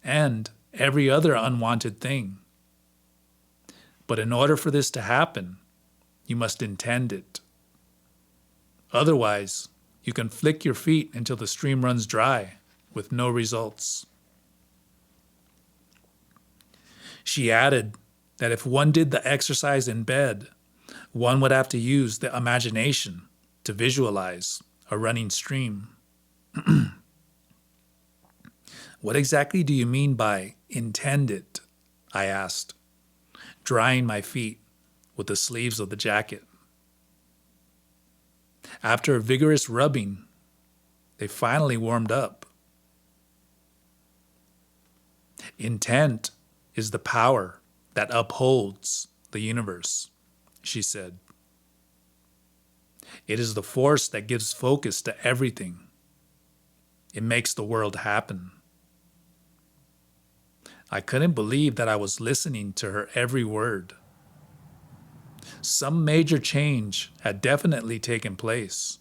and every other unwanted thing. But in order for this to happen, you must intend it. Otherwise, you can flick your feet until the stream runs dry with no results. She added that if one did the exercise in bed, one would have to use the imagination to visualize a running stream. What exactly do you mean by intend it? I asked, drying my feet with the sleeves of the jacket. After a vigorous rubbing, they finally warmed up. Intent is the power that upholds the universe, she said. It is the force that gives focus to everything. It makes the world happen. I couldn't believe that I was listening to her every word. Some major change had definitely taken place,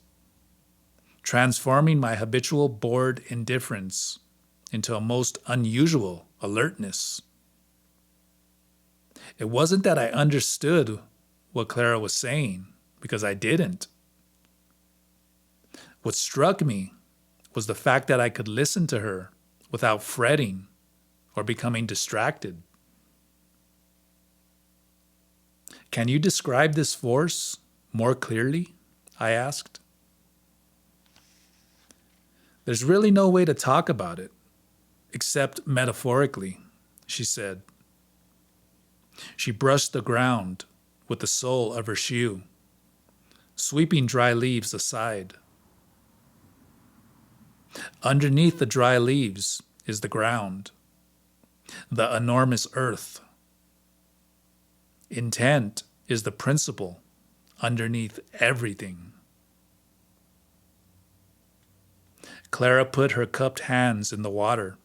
transforming my habitual bored indifference into a most unusual alertness. It wasn't that I understood what Clara was saying, because I didn't. What struck me was the fact that I could listen to her without fretting or becoming distracted. Can you describe this force more clearly? I asked. There's really no way to talk about it, except metaphorically, she said. She brushed the ground with the sole of her shoe, sweeping dry leaves aside. Underneath the dry leaves is the ground, the enormous earth. Intent is the principle underneath everything. Clara put her cupped hands in the water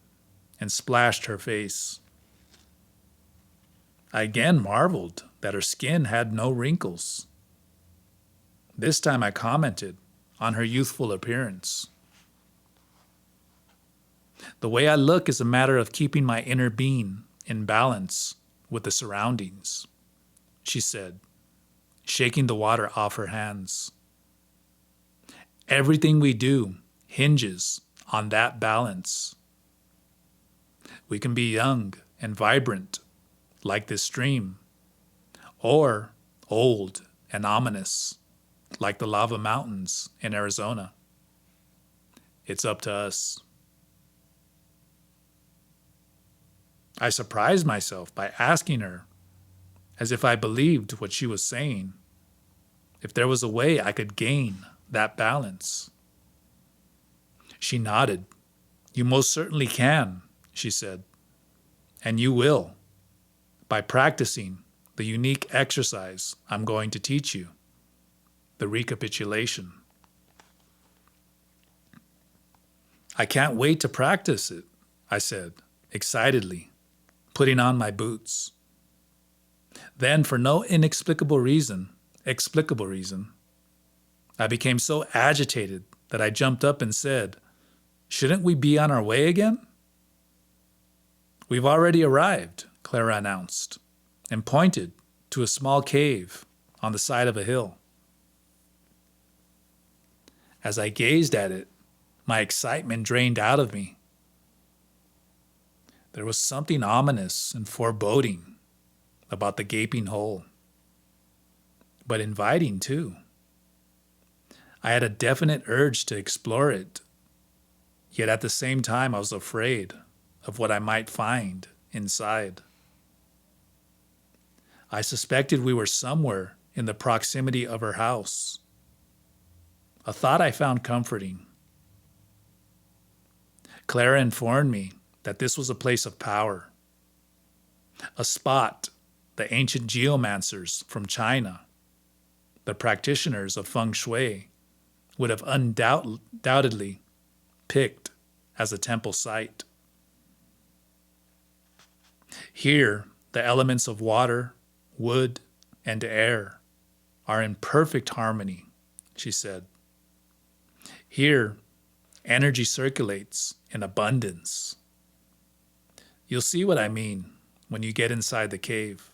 and splashed her face. I again marveled that her skin had no wrinkles. This time I commented on her youthful appearance. The way I look is a matter of keeping my inner being in balance with the surroundings, she said, shaking the water off her hands. Everything we do hinges on that balance. We can be young and vibrant, like this stream, or old and ominous, like the lava mountains in Arizona. It's up to us. I surprised myself by asking her, as if I believed what she was saying, if there was a way I could gain that balance. She nodded. You most certainly can, she said. And you will, by practicing the unique exercise I'm going to teach you, the recapitulation. I can't wait to practice it, I said, excitedly, putting on my boots. Then, for no explicable reason, I became so agitated that I jumped up and said, shouldn't we be on our way again? We've already arrived, Clara announced, and pointed to a small cave on the side of a hill. As I gazed at it, my excitement drained out of me. There was something ominous and foreboding about the gaping hole, but inviting too. I had a definite urge to explore it, yet at the same time I was afraid of what I might find inside. I suspected we were somewhere in the proximity of her house, a thought I found comforting. Clara informed me that this was a place of power, a spot the ancient geomancers from China, the practitioners of feng shui, would have undoubtedly picked as a temple site. Here, the elements of water, wood, and air are in perfect harmony, she said. Here, energy circulates in abundance. You'll see what I mean when you get inside the cave.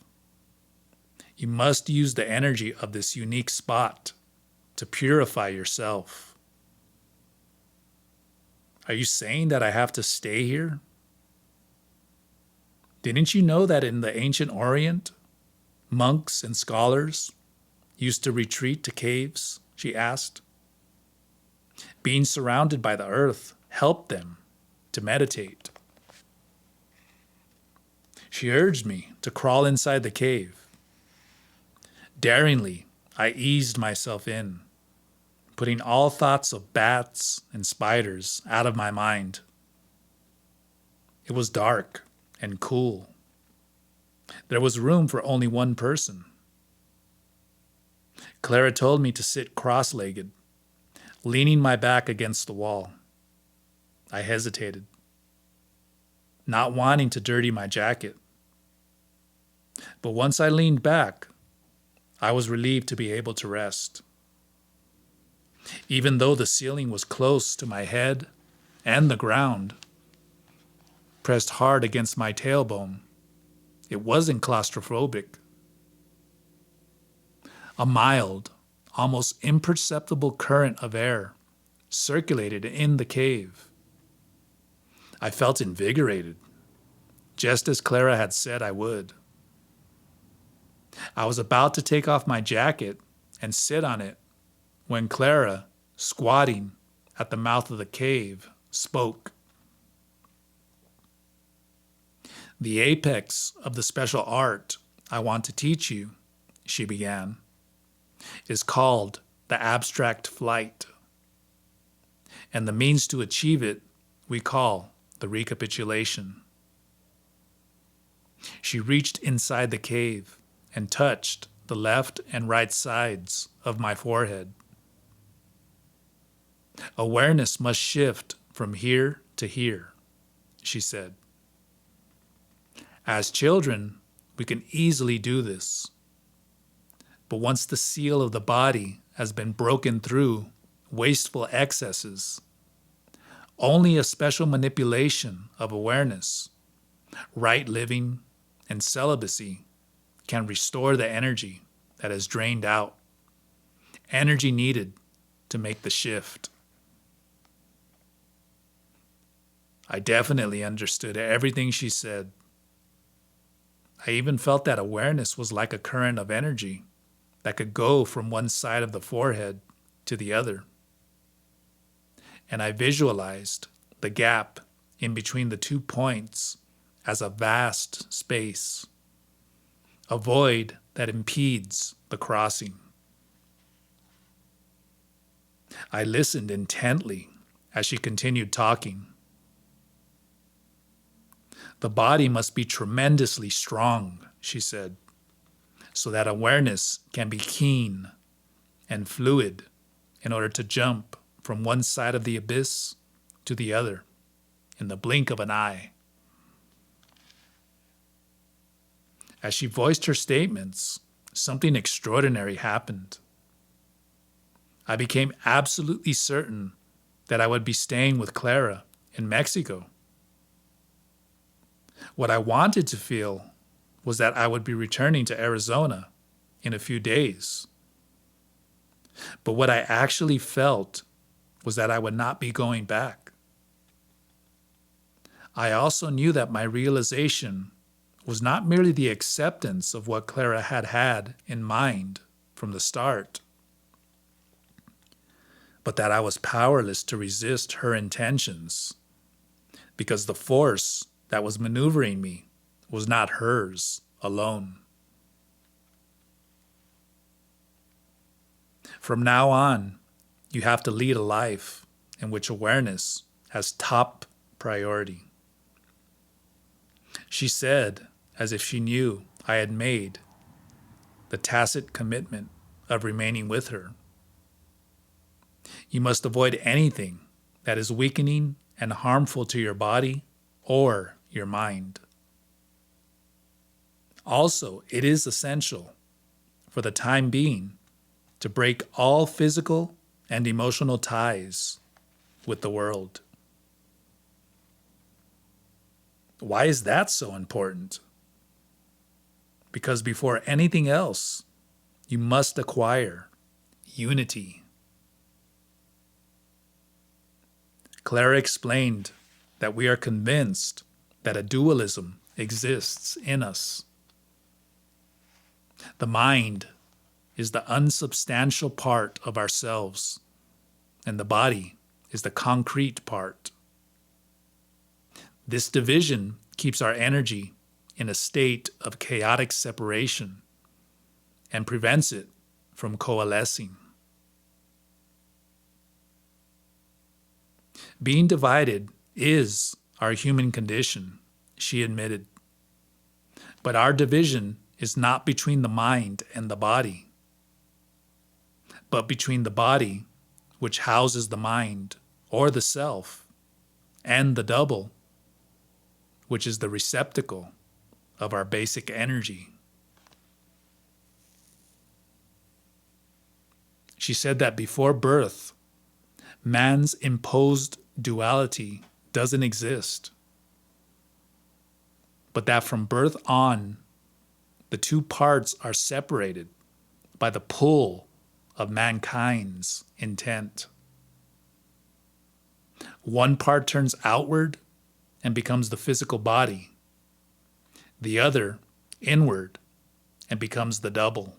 You must use the energy of this unique spot to purify yourself. Are you saying that I have to stay here? Didn't you know that in the ancient Orient, monks and scholars used to retreat to caves? She asked. Being surrounded by the earth helped them to meditate. She urged me to crawl inside the cave. Daringly, I eased myself in, putting all thoughts of bats and spiders out of my mind. It was dark and cool. There was room for only one person. Clara told me to sit cross-legged, leaning my back against the wall. I hesitated, not wanting to dirty my jacket. But once I leaned back, I was relieved to be able to rest. Even though the ceiling was close to my head and the ground, pressed hard against my tailbone, it wasn't claustrophobic. A mild, almost imperceptible current of air circulated in the cave. I felt invigorated, just as Clara had said I would. I was about to take off my jacket and sit on it when Clara, squatting at the mouth of the cave, spoke. The apex of the special art I want to teach you, she began, is called the abstract flight, and the means to achieve it we call the recapitulation. She reached inside the cave and touched the left and right sides of my forehead. Awareness must shift from here to here, she said. As children, we can easily do this. But once the seal of the body has been broken through wasteful excesses, only a special manipulation of awareness, right living, and celibacy can restore the energy that has drained out, energy needed to make the shift. I definitely understood everything she said. I even felt that awareness was like a current of energy that could go from one side of the forehead to the other. And I visualized the gap in between the 2 points as a vast space, a void that impedes the crossing. I listened intently as she continued talking. The body must be tremendously strong, she said, so that awareness can be keen and fluid in order to jump from one side of the abyss to the other in the blink of an eye. As she voiced her statements, something extraordinary happened. I became absolutely certain that I would be staying with Clara in Mexico. What I wanted to feel was that I would be returning to Arizona in a few days. But what I actually felt was that I would not be going back. I also knew that my realization was not merely the acceptance of what Clara had had in mind from the start, but that I was powerless to resist her intentions, because the force that was maneuvering me was not hers alone. From now on, you have to lead a life in which awareness has top priority. She said, as if she knew I had made the tacit commitment of remaining with her. You must avoid anything that is weakening and harmful to your body or your mind. Also, it is essential, for the time being, to break all physical and emotional ties with the world. Why is that so important? Because before anything else, you must acquire unity. Clara explained that we are convinced that a dualism exists in us. The mind is the unsubstantial part of ourselves, and the body is the concrete part. This division keeps our energy in a state of chaotic separation and prevents it from coalescing. Being divided is our human condition, she admitted. But our division is not between the mind and the body, but between the body, which houses the mind or the self, and the double, which is the receptacle of our basic energy. She said that before birth, man's imposed duality doesn't exist, but that from birth on, the two parts are separated by the pull of mankind's intent. One part turns outward and becomes the physical body, the other inward and becomes the double.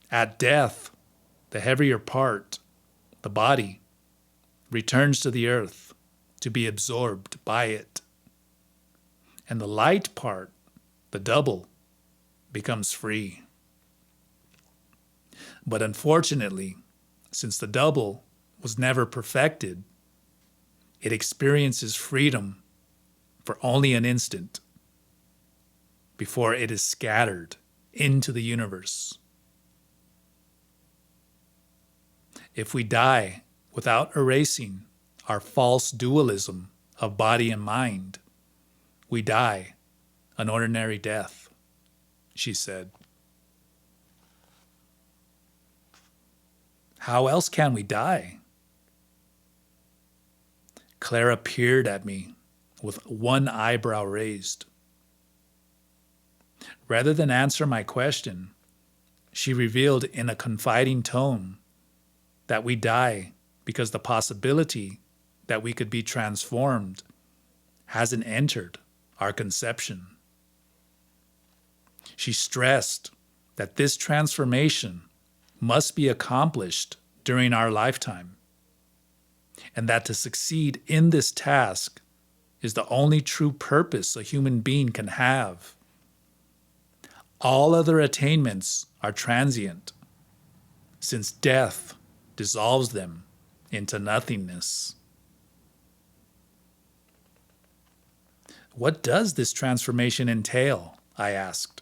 At death, the heavier part, the body, returns to the earth to be absorbed by it. And the light part, the double, becomes free. But unfortunately, since the double was never perfected, it experiences freedom for only an instant before it is scattered into the universe. If we die without erasing our false dualism of body and mind, we die an ordinary death, she said. How else can we die? Clara peered at me with one eyebrow raised. Rather than answer my question, she revealed in a confiding tone that we die because the possibility that we could be transformed hasn't entered our conception. She stressed that this transformation must be accomplished during our lifetime, and that to succeed in this task is the only true purpose a human being can have. All other attainments are transient, since death dissolves them into nothingness. What does this transformation entail? I asked.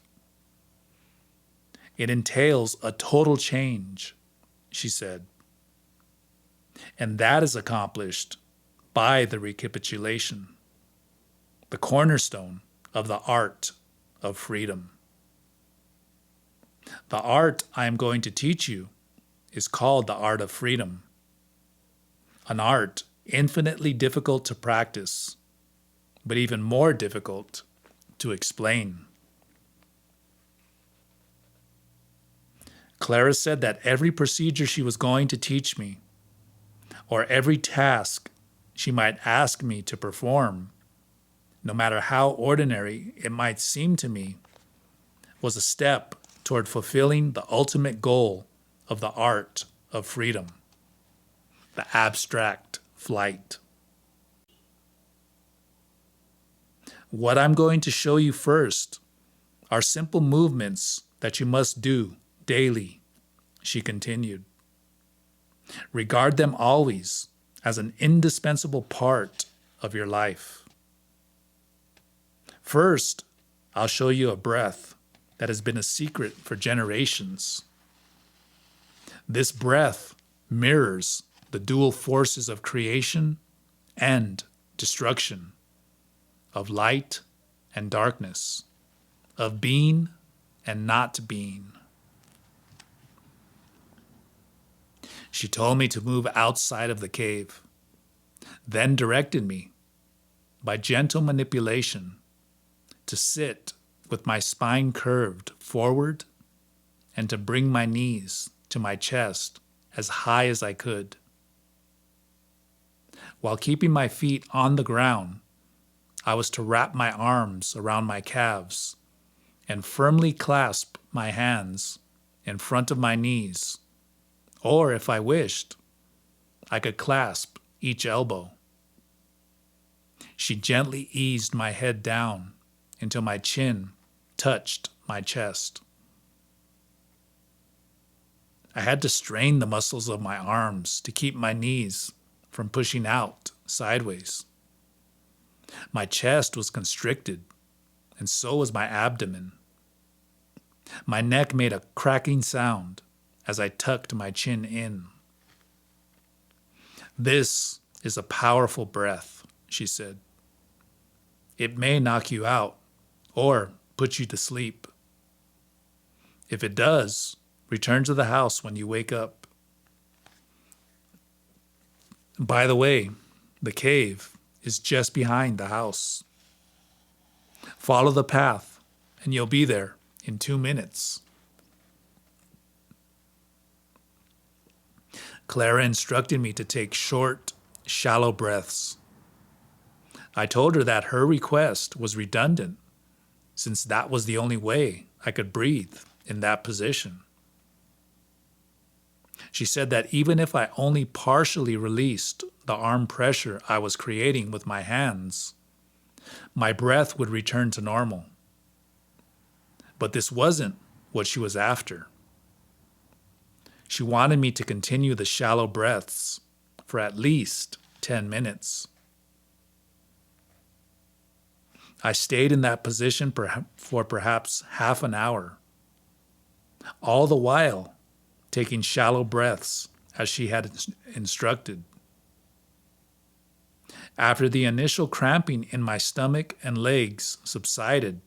It entails a total change, she said. And that is accomplished by the recapitulation, the cornerstone of the art of freedom. The art I am going to teach you is called the art of freedom, an art infinitely difficult to practice, but even more difficult to explain. Clara said that every procedure she was going to teach me, or every task she might ask me to perform, no matter how ordinary it might seem to me, was a step toward fulfilling the ultimate goal of the art of freedom, the abstract flight. What I'm going to show you first are simple movements that you must do daily, she continued. Regard them always as an indispensable part of your life. First, I'll show you a breath that has been a secret for generations. This breath mirrors the dual forces of creation and destruction, of light and darkness, of being and not being. She told me to move outside of the cave, then directed me, by gentle manipulation, to sit with my spine curved forward and to bring my knees to my chest as high as I could. While keeping my feet on the ground, I was to wrap my arms around my calves and firmly clasp my hands in front of my knees, or if I wished, I could clasp each elbow. She gently eased my head down until my chin touched my chest. I had to strain the muscles of my arms to keep my knees from pushing out sideways. My chest was constricted, and so was my abdomen. My neck made a cracking sound as I tucked my chin in. This is a powerful breath, she said. It may knock you out or put you to sleep. If it does, return to the house when you wake up. By the way, the cave is just behind the house. Follow the path, and you'll be there in 2 minutes. Clara instructed me to take short, shallow breaths. I told her that her request was redundant, since that was the only way I could breathe in that position. She said that even if I only partially released the arm pressure I was creating with my hands, my breath would return to normal. But this wasn't what she was after. She wanted me to continue the shallow breaths for at least 10 minutes. I stayed in that position for perhaps half an hour, all the while taking shallow breaths as she had instructed. After the initial cramping in my stomach and legs subsided,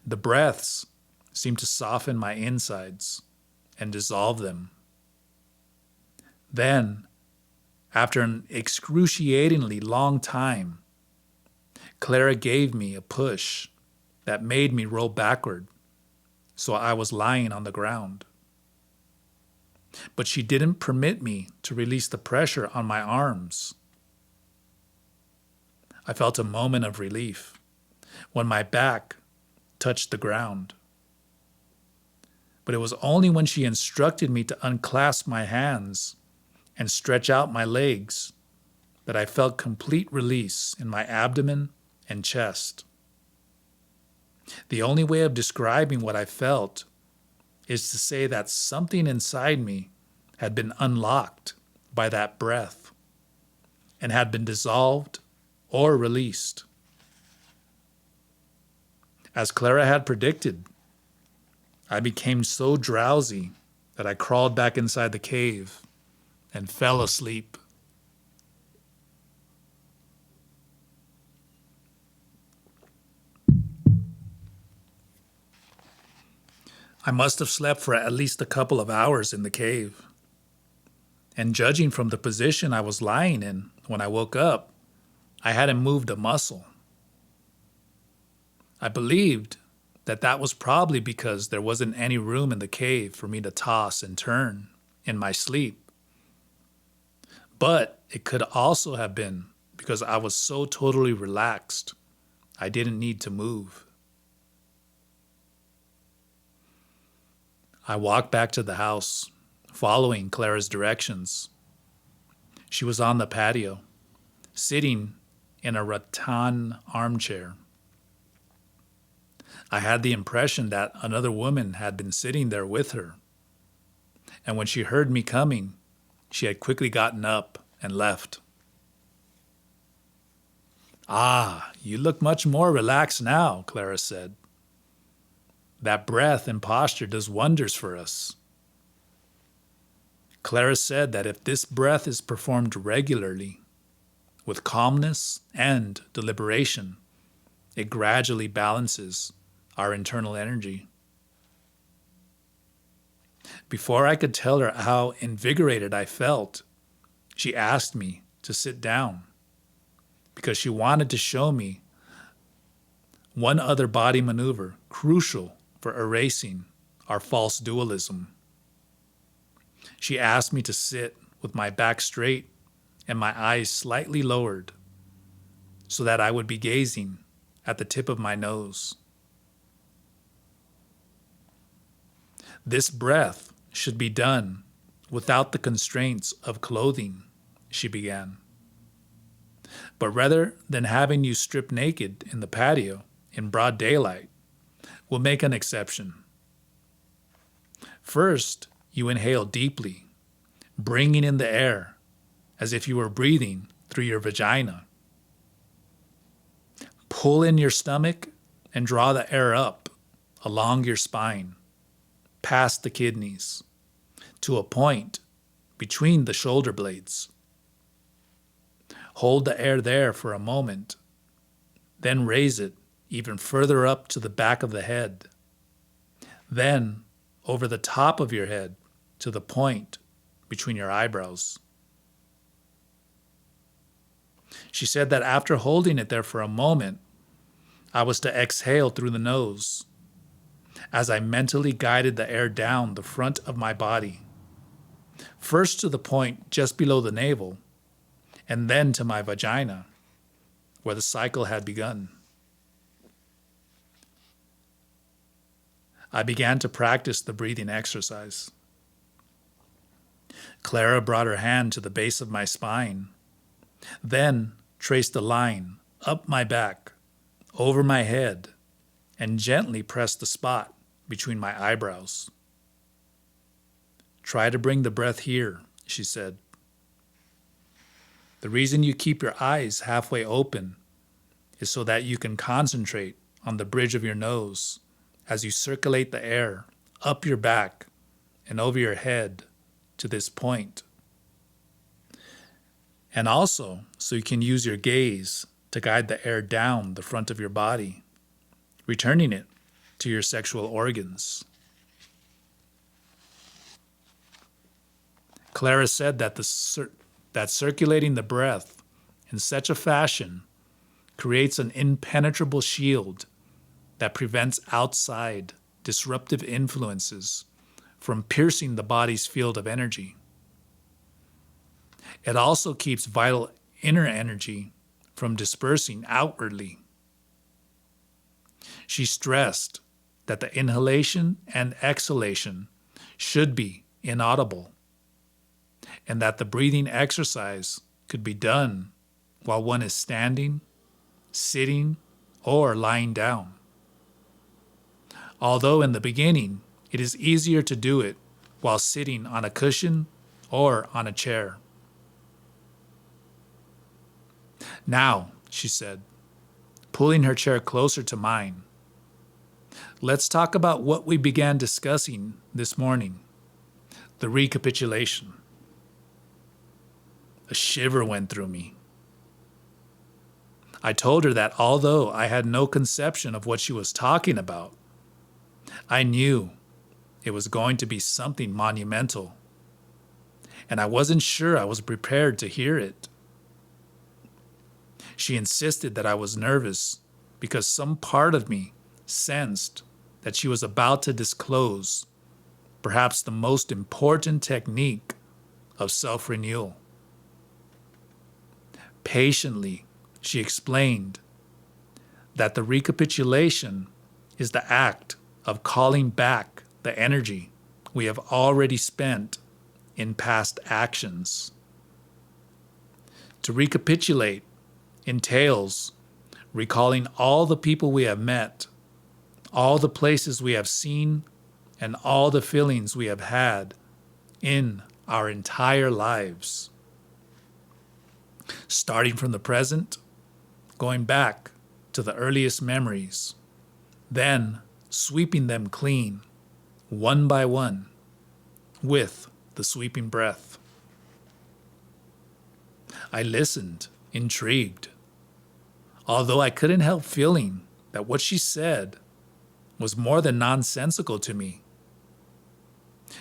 the breaths seemed to soften my insides and dissolve them. Then, after an excruciatingly long time, Clara gave me a push that made me roll backward, so I was lying on the ground. But she didn't permit me to release the pressure on my arms. I felt a moment of relief when my back touched the ground. But it was only when she instructed me to unclasp my hands and stretch out my legs that I felt complete release in my abdomen and chest. The only way of describing what I felt is to say that something inside me had been unlocked by that breath and had been dissolved or released. As Clara had predicted, I became so drowsy that I crawled back inside the cave and fell asleep. I must have slept for at least a couple of hours in the cave. And judging from the position I was lying in when I woke up, I hadn't moved a muscle. I believed that that was probably because there wasn't any room in the cave for me to toss and turn in my sleep. But it could also have been because I was so totally relaxed, I didn't need to move. I walked back to the house, following Clara's directions. She was on the patio, sitting in a rattan armchair. I had the impression that another woman had been sitting there with her, and when she heard me coming, she had quickly gotten up and left. "Ah, you look much more relaxed now," Clara said. "That breath and posture does wonders for us." Clara said that if this breath is performed regularly, with calmness and deliberation, it gradually balances our internal energy. Before I could tell her how invigorated I felt, she asked me to sit down because she wanted to show me one other body maneuver crucial for erasing our false dualism. She asked me to sit with my back straight and my eyes slightly lowered so that I would be gazing at the tip of my nose. This breath should be done without the constraints of clothing, she began. But rather than having you strip naked in the patio in broad daylight, we'll make an exception. First, you inhale deeply, bringing in the air as if you were breathing through your vagina. Pull in your stomach and draw the air up along your spine, past the kidneys, to a point between the shoulder blades. Hold the air there for a moment, then raise it even further up to the back of the head, then over the top of your head to the point between your eyebrows. She said that after holding it there for a moment, I was to exhale through the nose as I mentally guided the air down the front of my body, first to the point just below the navel, and then to my vagina, where the cycle had begun. I began to practice the breathing exercise. Clara brought her hand to the base of my spine, then traced a line up my back, over my head, and gently pressed the spot between my eyebrows. "Try to bring the breath here," she said. "The reason you keep your eyes halfway open is so that you can concentrate on the bridge of your nose as you circulate the air up your back and over your head to this point. And also so you can use your gaze to guide the air down the front of your body, returning it to your sexual organs." Clara said that circulating the breath in such a fashion creates an impenetrable shield that prevents outside disruptive influences from piercing the body's field of energy. It also keeps vital inner energy from dispersing outwardly. She stressed that the inhalation and exhalation should be inaudible, and that the breathing exercise could be done while one is standing, sitting, or lying down. although in the beginning it is easier to do it while sitting on a cushion or on a chair. Now, she said, pulling her chair closer to mine, let's talk about what we began discussing this morning, the recapitulation. A shiver went through me. I told her that although I had no conception of what she was talking about, I knew it was going to be something monumental, and I wasn't sure I was prepared to hear it. She insisted that I was nervous because some part of me sensed that she was about to disclose perhaps the most important technique of self-renewal. Patiently, she explained that the recapitulation is the act of calling back the energy we have already spent in past actions. To recapitulate entails recalling all the people we have met, all the places we have seen, and all the feelings we have had in our entire lives. Starting from the present, going back to the earliest memories, then sweeping them clean, one by one, with the sweeping breath. I listened, intrigued, although I couldn't help feeling that what she said was more than nonsensical to me.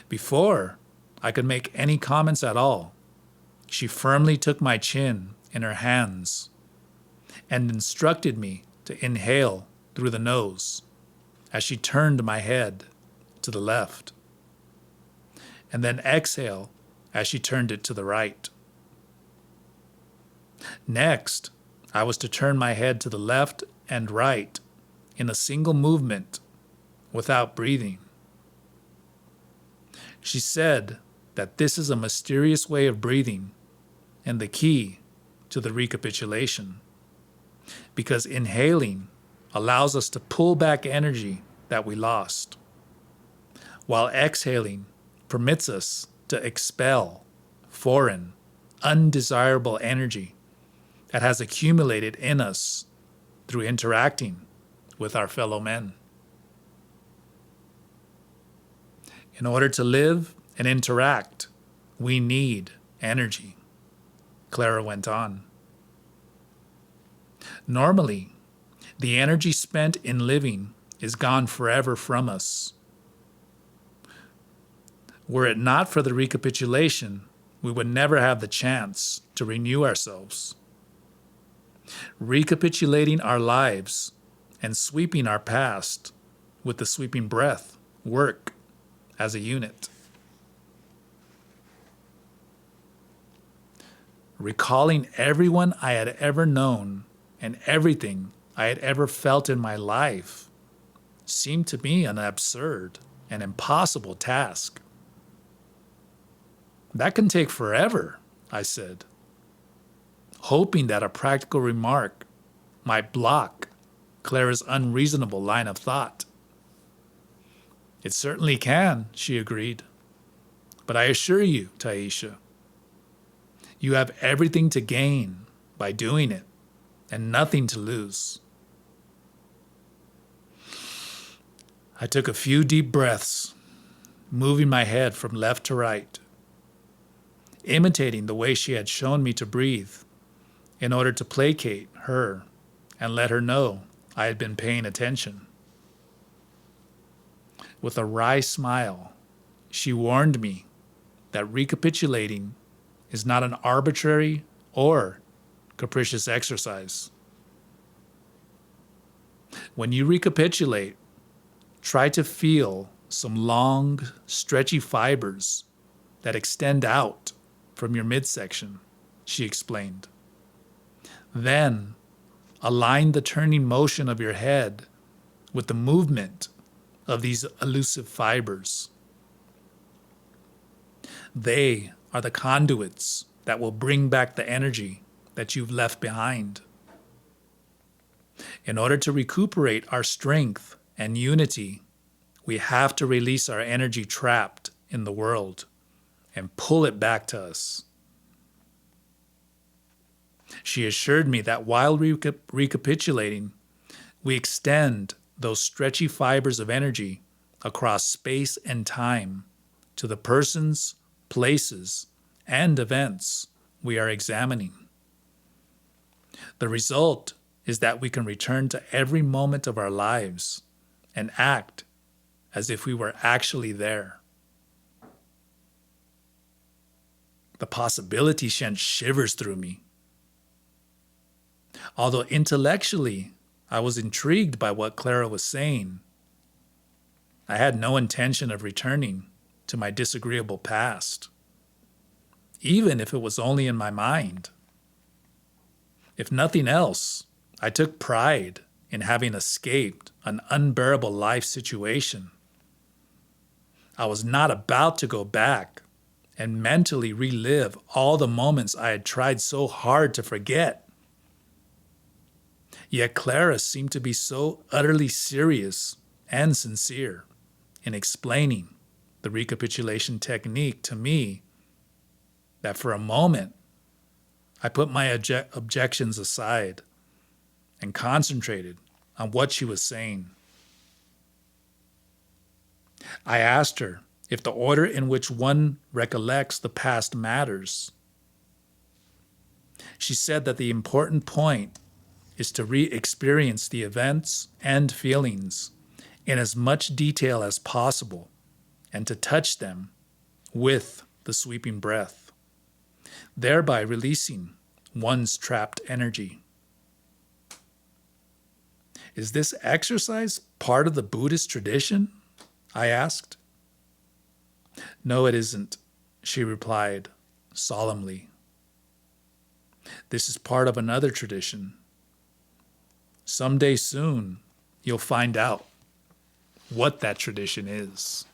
Before I could make any comments at all, she firmly took my chin in her hands and instructed me to inhale through the nose as she turned my head to the left, and then exhale as she turned it to the right. Next, I was to turn my head to the left and right in a single movement without breathing. She said that this is a mysterious way of breathing and the key to the recapitulation, because inhaling allows us to pull back energy that we lost, while exhaling permits us to expel foreign, undesirable energy that has accumulated in us through interacting with our fellow men. In order to live and interact, we need energy, Clara went on. Normally, the energy spent in living is gone forever from us. Were it not for the recapitulation, we would never have the chance to renew ourselves. Recapitulating our lives and sweeping our past with the sweeping breath work as a unit. Recalling everyone I had ever known and everything I had ever felt in my life seemed to me an absurd and impossible task. That can take forever, I said, hoping that a practical remark might block Clara's unreasonable line of thought. It certainly can, she agreed. But I assure you, Taisha, you have everything to gain by doing it and nothing to lose. I took a few deep breaths, moving my head from left to right, imitating the way she had shown me to breathe in order to placate her and let her know I had been paying attention. With a wry smile, she warned me that recapitulating is not an arbitrary or capricious exercise. When you recapitulate, try to feel some long, stretchy fibers that extend out from your midsection, she explained. Then, align the turning motion of your head with the movement of these elusive fibers. They are the conduits that will bring back the energy that you've left behind. In order to recuperate our strength and unity We have to release our energy trapped in the world and pull it back to us. She assured me that while recapitulating, we extend those stretchy fibers of energy across space and time to the persons, places, and events we are examining. The result is that we can return to every moment of our lives and act as if we were actually there. The possibility sent shivers through me. Although intellectually I was intrigued by what Clara was saying, I had no intention of returning to my disagreeable past, even if it was only in my mind. If nothing else, I took pride in having escaped an unbearable life situation. I was not about to go back and mentally relive all the moments I had tried so hard to forget. Yet Clara seemed to be so utterly serious and sincere in explaining the recapitulation technique to me that for a moment I put my objections aside and concentrated on what she was saying. I asked her if the order in which one recollects the past matters. She said that the important point is to re-experience the events and feelings in as much detail as possible and to touch them with the sweeping breath, thereby releasing one's trapped energy. Is this exercise part of the Buddhist tradition? I asked. No, it isn't, she replied solemnly. This is part of another tradition. Someday soon, you'll find out what that tradition is.